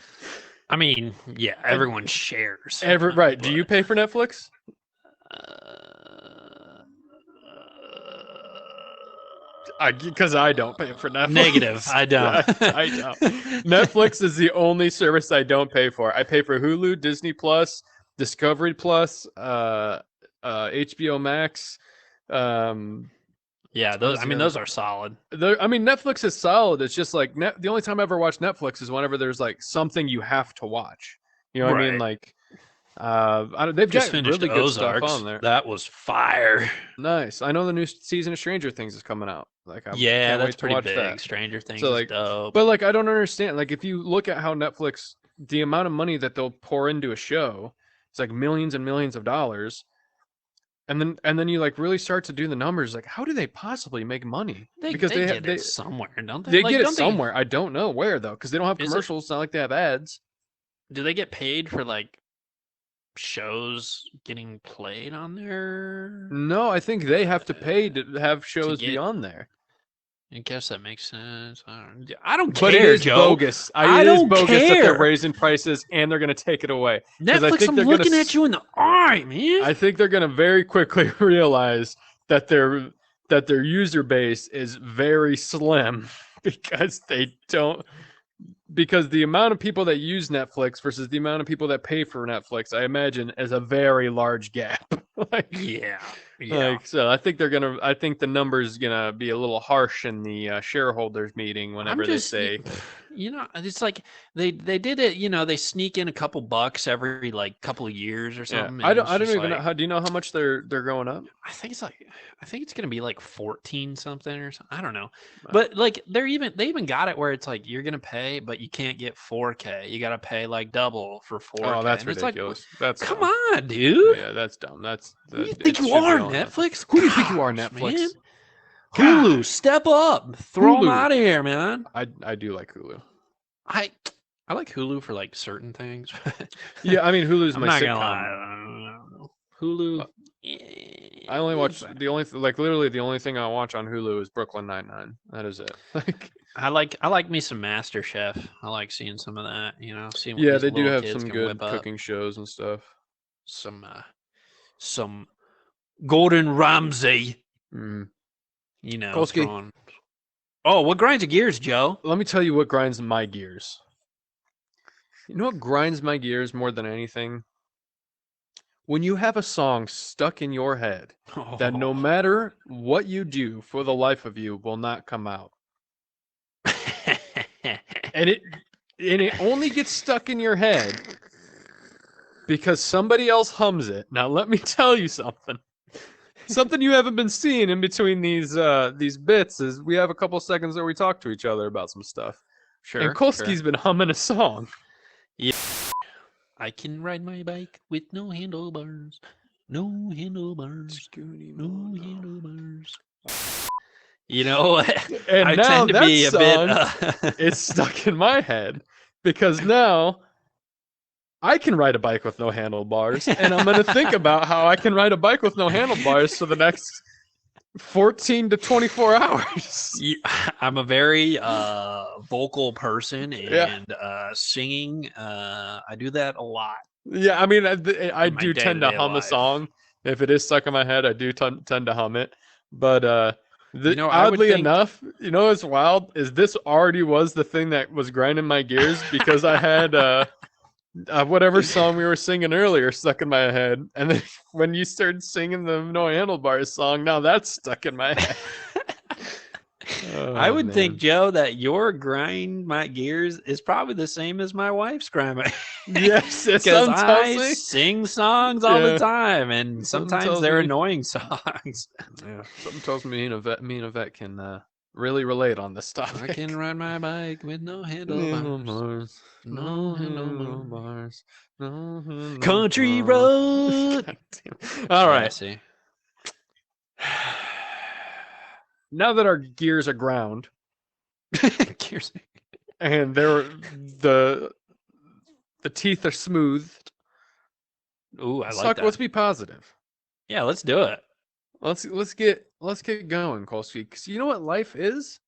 I mean, yeah, everyone shares. right. Do you but, pay for Netflix? Because I don't pay for Netflix. Negative. I don't. I don't. Netflix is the only service I don't pay for. I pay for Hulu, Disney Plus, Discovery Plus, HBO Max. Yeah, What those. is I the mean, other- those are solid. Netflix is solid. It's just like the only time I ever watch Netflix is whenever there's like something you have to watch. You know what I mean? Right. Like, they've Just got finished really good Ozarks. stuff on there. That was fire. Nice. I know the new season of Stranger Things is coming out. Like, I Yeah, can't that's wait to pretty watch big. that. Stranger Things So, is like, dope. But like, I don't understand. Like, if you look at how Netflix, the amount of money that they'll pour into a show, it's like millions and millions of dollars. And then you like really start to do the numbers. Like, how do they possibly make money? they Because get they it somewhere, don't they? they Like, get it don't somewhere. I don't know where though, because they don't have Is it- commercials. It's not like they have ads. Do they get paid for like shows getting played on there? No, I think they have to pay to have shows be get- on there. I guess that makes sense. I don't But care, it is Joe. bogus. I It is don't bogus that they're care. raising prices and they're going to take it away. 'Cause I Netflix, think I'm they're gonna looking at you in the eye, man. I think they're going to very quickly realize that their user base is very slim because because the amount of people that use Netflix versus the amount of people that pay for Netflix, I imagine, is a very large gap. Like, yeah. so I think the number's gonna be a little harsh in the shareholders meeting whenever they say, it's like they did it. They sneak in a couple bucks every like couple of years or yeah. something. I and don't it's just even know like- how. Do you know how much they're going up? I think it's gonna be like 14 something or something. I don't know, Wow. but like they even got it where it's like you're gonna pay, but you can't get 4K. You gotta pay like double for 4K. Oh, that's and it's like, ridiculous. That's come dumb. on, dude. Yeah, that's dumb. Who do you think you are, Netflix? Who do you think you are, Gosh, Netflix? man. Hulu, step up, throw them Hulu. out of here, man. I do like Hulu. I like Hulu for like certain things. Yeah, I mean Hulu's I'm my not sitcom. gonna lie. Hulu. I only watch literally the only thing I watch on Hulu is Brooklyn Nine-Nine. That is it. Like, I like me some Master Chef. I like seeing some of that. Seeing what yeah, these they do little have kids some can good whip up. cooking shows and stuff. Some Gordon Ramsay. Mm. Kolsky. Oh, what grinds your gears, Joe? Let me tell you what grinds my gears. You know what grinds my gears more than anything? When you have a song stuck in your head that no matter what you do for the life of you will not come out. And it only gets stuck in your head because somebody else hums it. Now let me tell you something. Something you haven't been seeing in between these bits is we have a couple seconds where we talk to each other about some stuff. Sure. And Kolsky's been humming a song. I can ride my bike with no handlebars. No handlebars. No handlebars. And I now tend to that be a song bit. is stuck in my head because now I can ride a bike with no handlebars, and I'm going to think about how I can ride a bike with no handlebars for the next 14 to 24 hours. I'm a very vocal person, Yeah. and singing, I do that a lot. Yeah, I mean, I In my do tend to day-to-day hum a life. song. If it is stuck in my head, I do tend to hum it. But I would oddly think- enough, what's wild is this already was the thing that was grinding my gears because I had whatever song we were singing earlier stuck in my head, and then when you started singing the No Handlebars song, now that's stuck in my head. I Oh, would think, man. Joe, that your grind my gears is probably the same as my wife's grind my Yes, because something I tells me. sing songs all Yeah. the time, and Something sometimes tells they're me. annoying songs. Yeah, something tells me me and Yvette can really relate on this topic. I can ride my bike with no handlebars. No handlebars. No Country handlebars. road. God damn. All Yeah, right. see. Now that our gears are ground Gears. and the teeth are smoothed, Ooh, I like Suck, that. let's be positive. Yeah, let's do it. Let's get going, Kolsky. Because you know what life is?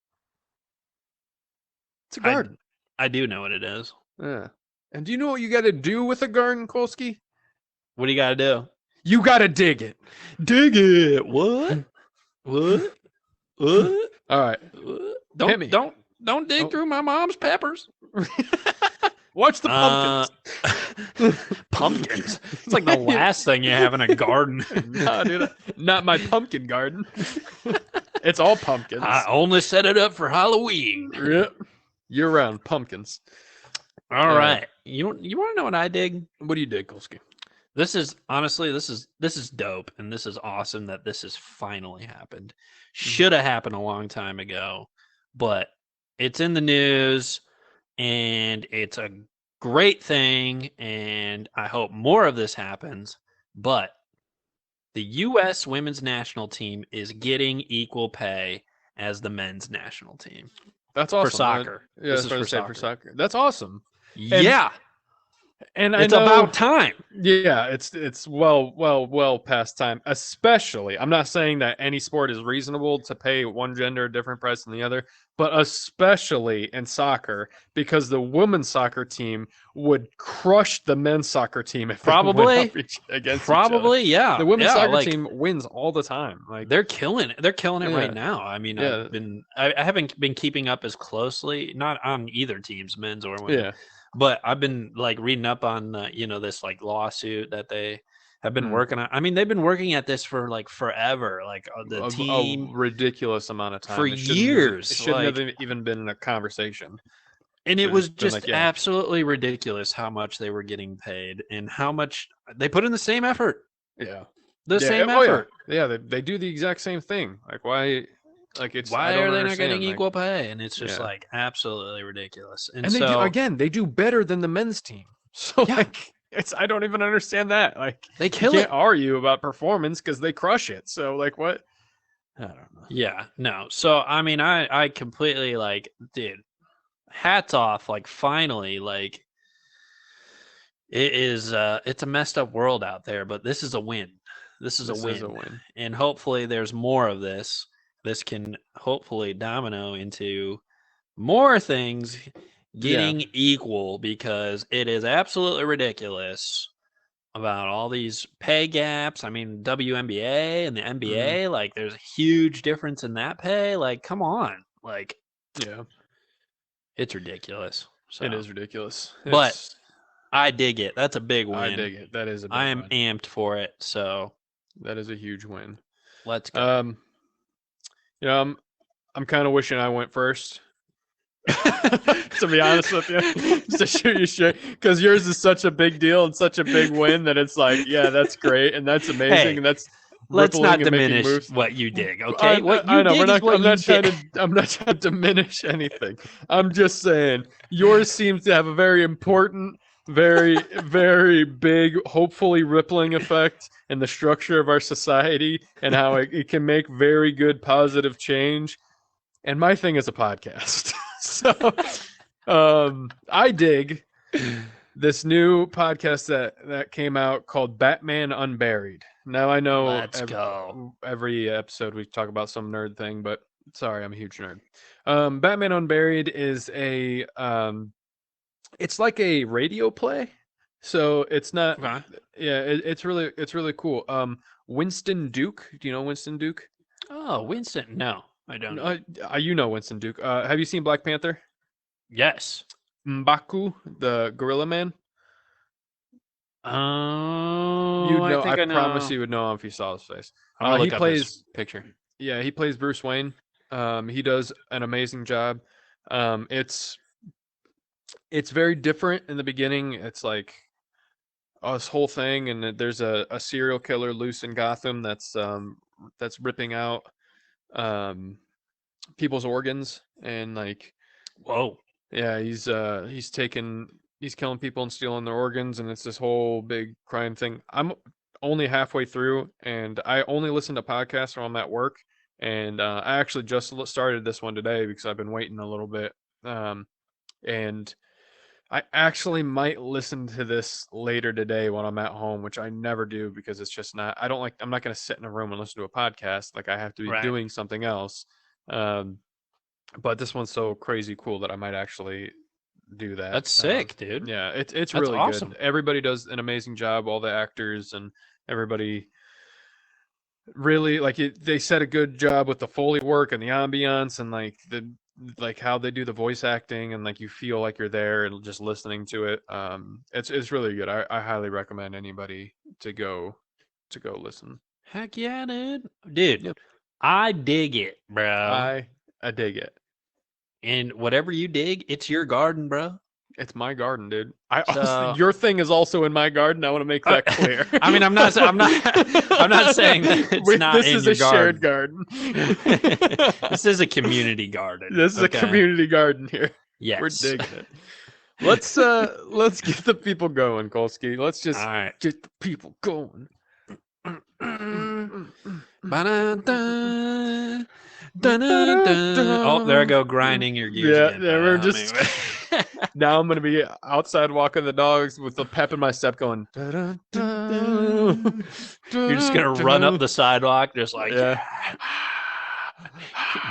It's a I- garden. I do know what it is. Yeah. And do you know what you got to do with a garden, Kolsky? What do you got to do? You got to dig it. Dig it. What? What? What? All right. What? me. Don't dig Oh. through my mom's peppers. Watch the pumpkins. Pumpkins. It's like the last thing you have in a garden. No, dude, not my pumpkin garden. It's all pumpkins. I only set it up for Halloween. Yep. Year-round pumpkins. All Yeah. right. You want to know what I dig? What do you dig, Kolsky? This is honestly, this is dope, and this is awesome that this has finally happened. Should have happened a long time ago, but it's in the news, and it's a great thing, and I hope more of this happens. But the U.S. women's national team is getting equal pay as the men's national team That's awesome. for soccer. Yeah, This that's is what I for said, for soccer. soccer. That's awesome. Yeah, And it's I know, about time. Yeah, it's well past time. Especially, I'm not saying that any sport is reasonable to pay one gender a different price than the other, but especially in soccer, because the women's soccer team would crush the men's soccer team if they went Probably. up against each other. Probably, yeah. The women's yeah, soccer like, team wins all the time. Like they're killing it. They're killing it Yeah. right now. I mean, Yeah. I haven't been keeping up as closely, not on either team's men's or women's, yeah, but I've been like reading up on this like lawsuit that they have been working on. I mean, they've been working at this for like forever. Like the a team, ridiculous amount of time for It shouldn't- years, It shouldn't like- have even been a conversation. and it should've was been just like, yeah. absolutely ridiculous how much they were getting paid and how much they put in the same effort. Yeah. The same oh, effort. Yeah, they do the exact same thing. Like why? Like it's Why I don't are they not understand, getting like- equal pay? And it's just Yeah. like absolutely ridiculous. And, And they so do again. They do better than the men's team. So Yeah. like, I don't even understand that. Like they you kill can't it. argue about performance because they crush it. So like what? I don't know. Yeah, no. So I mean, I completely like, dude, hats off. Like finally, like it is. It's a messed up world out there, but this is a win. This is This a win. is a win. And hopefully there's more of this. This can hopefully domino into more things getting equal, because it is absolutely ridiculous about all these pay gaps. I mean, WNBA and the NBA, like there's a huge difference in that pay. Like, come on. Like, Yeah, it's ridiculous. So it is ridiculous. But It's- I dig it. That's a big win. I dig it. That is a big I am win. amped for it. So That is a huge win. let's go. I'm kind of wishing I went first. To be honest with you, just to shoot you straight, because yours is such a big deal and such a big win that it's like, yeah, that's great and that's amazing Hey, and that's Let's rippling not and making diminish moves. what you dig, okay? What you I know. dig We're is not. what I'm you not trying dig. to. I'm not trying to diminish anything. I'm just saying yours seems to have a very important, very, very big, hopefully rippling effect in the structure of our society and how it can make very good positive change. And my thing is a podcast. So I dig this new podcast that came out called Batman Unburied. Now I know Let's go. every episode we talk about some nerd thing, but sorry, I'm a huge nerd. Batman Unburied is it's like a radio play, so it's not. Okay. Yeah, it's really cool. Winston Duke, do you know Winston Duke? Oh, Winston. No, I don't know. You know Winston Duke. Have you seen Black Panther? Yes. M'Baku, the Gorilla Man. Oh, You'd know. I think I know. Promise you would know him if you saw his face. I'm gonna He look up his plays. picture. Yeah, he plays Bruce Wayne. He does an amazing job. It's very different in the beginning. It's like this whole thing, and there's a serial killer loose in Gotham that's ripping out people's organs, and like, Whoa. yeah, he's killing people and stealing their organs, and it's this whole big crime thing. I'm only halfway through, and I only listen to podcasts when I'm at work. And I actually just started this one today because I've been waiting a little bit. And I actually might listen to this later today when I'm at home, which I never do because it's just not. I'm not going to sit in a room and listen to a podcast. Like, I have to be Right. doing something else. But this one's so crazy cool that I might actually do that. That's sick, dude. Yeah, it's That's really awesome. good. Everybody does an amazing job, all the actors and everybody. Really, like, they set a good job with the Foley work and the ambiance and like how they do the voice acting, and like you feel like you're there and just listening to it. It's really good. I highly recommend anybody to go listen. Heck yeah, dude. Dude, Yep. I dig it, bro. I dig it. And whatever you dig, it's your garden, bro. It's my garden, dude. So- Your thing is also in my garden. I want to make that clear. I mean, I'm not saying that it's not This in is your a shared garden. This is a community garden. This is a okay? community garden here. Yes. We're digging it. Let's get the people going, Kolsky. Let's just All right. get the people going. Ba-da-da, da-da-da. Oh, there I go, grinding your gears. Yeah, again. yeah, we're I just- mean, Now I'm gonna be outside walking the dogs with the pep in my step, going. you're just gonna run up the sidewalk, just like Yeah.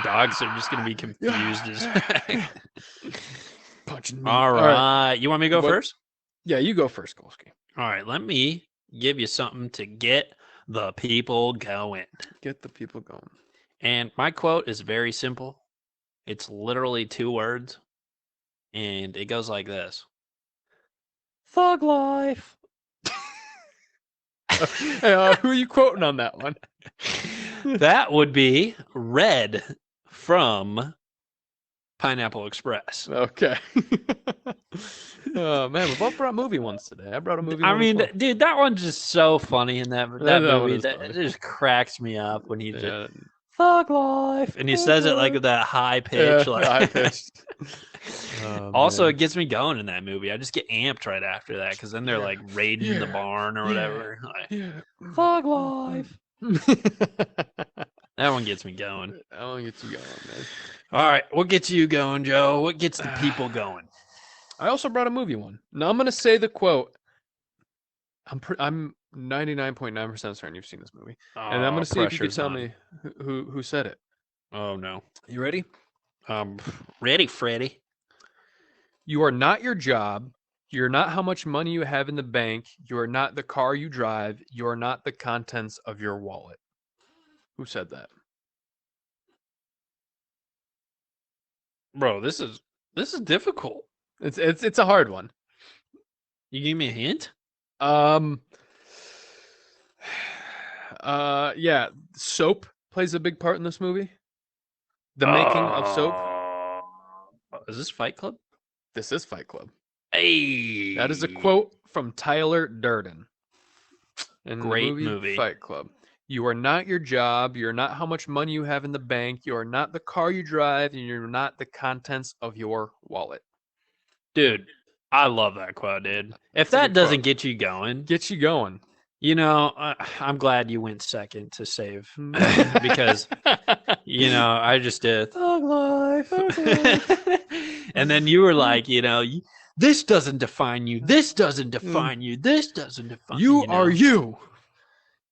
dogs are just gonna be confused as Punching me. All right. You want me to go What- first? Yeah, you go first, Kolsky. All right, let me give you something to get the people going. Get the people going. And my quote is very simple. It's literally 2 words. And it goes like this. Thug life. Hey, who are you quoting on that one? That would be Red from Pineapple Express. Okay. Oh man, we both brought movie ones today. I brought a movie. I one as mean, well. dude, that one's just so funny in that That one movie. is That funny. it just cracks me up when he just Yeah, thug life, and he says it like with that high pitch. yeah, like high pitched. Oh, Also, man. it gets me going in that movie. I just get amped right after that because then they're like raiding the Yeah. barn or Yeah. whatever. Like, Yeah. thug life. That That one gets me going. one gets you going, man. All right, what gets you going, Joe? What gets the people going? I also brought a movie one. Now I'm gonna say the quote. I'm 99.9% certain you've seen this movie, and I'm gonna see if you can tell me who said it. Oh no. You ready? Ready, Freddy. You are not your job. You're not how much money you have in the bank. You are not the car you drive. You are not the contents of your wallet. Who said that? Bro, this is difficult. It's a hard one. You give me a hint? Yeah, soap plays a big part in this movie. The making of soap. Is this Fight Club? This is Fight Club. Hey, That is a quote from Tyler Durden. In Great the movie. Fight Club. You are not your job. You're not how much money you have in the bank. You are not the car you drive. And you're not the contents of your wallet. dude. I love that quote, dude. If a that good doesn't quote. get you going, Get you going. you know, I'm glad you went second to save because you know I just did thug life, and then you were like, you know, This doesn't define you. This doesn't define you. This doesn't define You know? are you.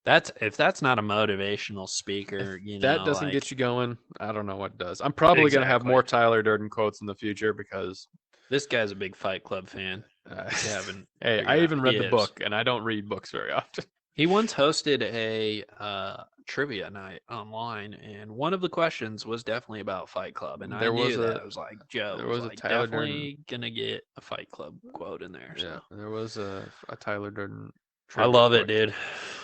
That's if that's not a motivational speaker, If that doesn't like, get you going, I don't know what does. I'm probably going to have Exactly. more Tyler Durden quotes in the future because this guy's a big Fight Club fan. If you haven't hey, figured I out, even read he the is. book, and I don't read books very often. He once hosted a trivia night online, and one of the questions was definitely about Fight Club, and There I was knew a- that. I was like, Joe, there was was a like, Tyler definitely gonna get a Fight Club quote in there. So. Yeah, there was a Tyler Durden. I trivia love it, book. dude.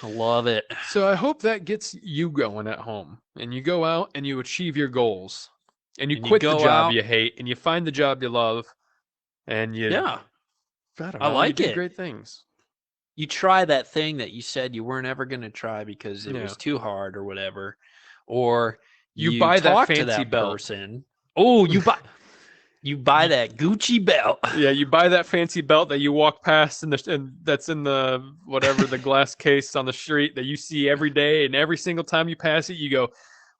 I love it. So I hope that gets you going at home, and you go out and you achieve your goals, and you And you quit the go job out- you hate, and you find the job you love, and you Yeah. I don't I know, like you do it. great things. You try that thing that you said you weren't ever gonna try because it Yeah. was too hard or whatever, or You buy that talk to fancy that belt. person. Oh, you buy that Gucci belt. Yeah, you buy that fancy belt that you walk past and that's in the whatever the glass case on the street that you see every day, and every single time you pass it, you go,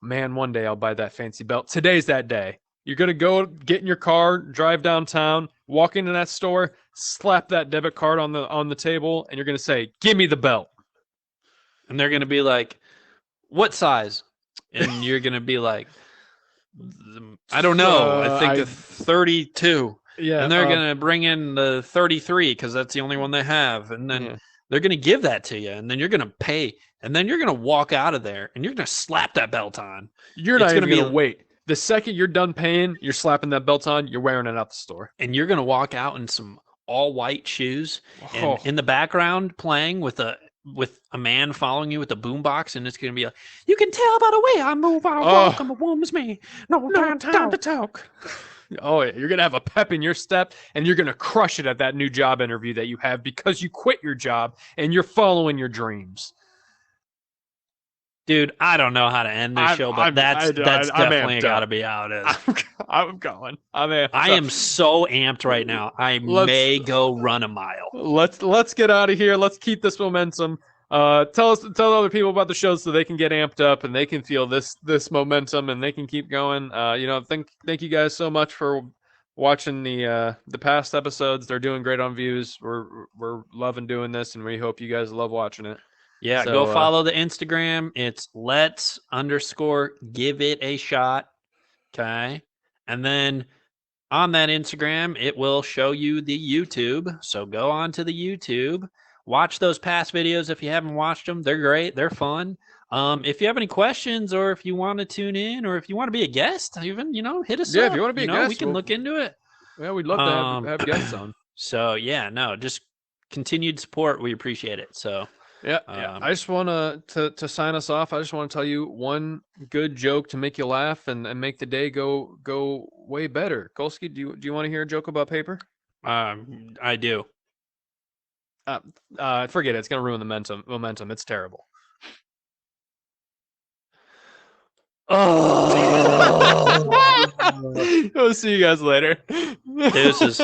"Man, one day I'll buy that fancy belt." Today's that day. You're gonna go get in your car, drive downtown, walk into that store, slap that debit card on the table, and you're gonna say, "Give me the belt." And they're gonna be like, "What size?" And you're gonna be like, "I don't know. I think a 32." Yeah, And they're gonna bring in the 33 because that's the only one they have, and then Yeah. they're gonna give that to you, and then you're gonna pay, and then you're gonna walk out of there, and you're gonna slap that belt on. You're it's not gonna even be gonna wait. The second you're done paying, you're slapping that belt on. You're wearing it out the store. And you're gonna walk out in some all white shoes, and Oh. in the background playing with a man following you with a boombox, and it's gonna be like, "You can tell by the way I move, I walk, I'm a woman's man. No time to talk." Oh, yeah. You're going to have a pep in your step, and you're going to crush it at that new job interview that you have because you quit your job and you're following your dreams. Dude, I don't know how to end this show, but that's definitely amped got to up. be how it is. I'm going. I'm amped I up. am so amped right now. I Let's- may go run a mile. Let's get out of here. Let's keep this momentum. Tell other people about the show so they can get amped up and they can feel this momentum and they can keep going. Thank you guys so much for watching the past episodes. They're doing great on views. We're loving doing this, and we hope you guys love watching it. Yeah, So, go follow the Instagram. It's let's_give it a shot. Okay. And then on that Instagram, it will show you the YouTube. So go on to the YouTube. Watch those past videos if you haven't watched them. They're great. They're fun. If you have any questions or if you want to tune in or if you want to be a guest, even, hit us Yeah, up. if you wanna be a we guest, can we'll- look into it. Yeah, we'd love to have guests on. So, yeah, no, just continued support. We appreciate it. So, Yeah. Um, I just want to sign us off. I just want to tell you one good joke to make you laugh and make the day go way better. Kolsky, do you want to hear a joke about paper? I do. Forget it. It's gonna ruin the momentum. It's terrible. Oh, We'll see you guys later. deuces.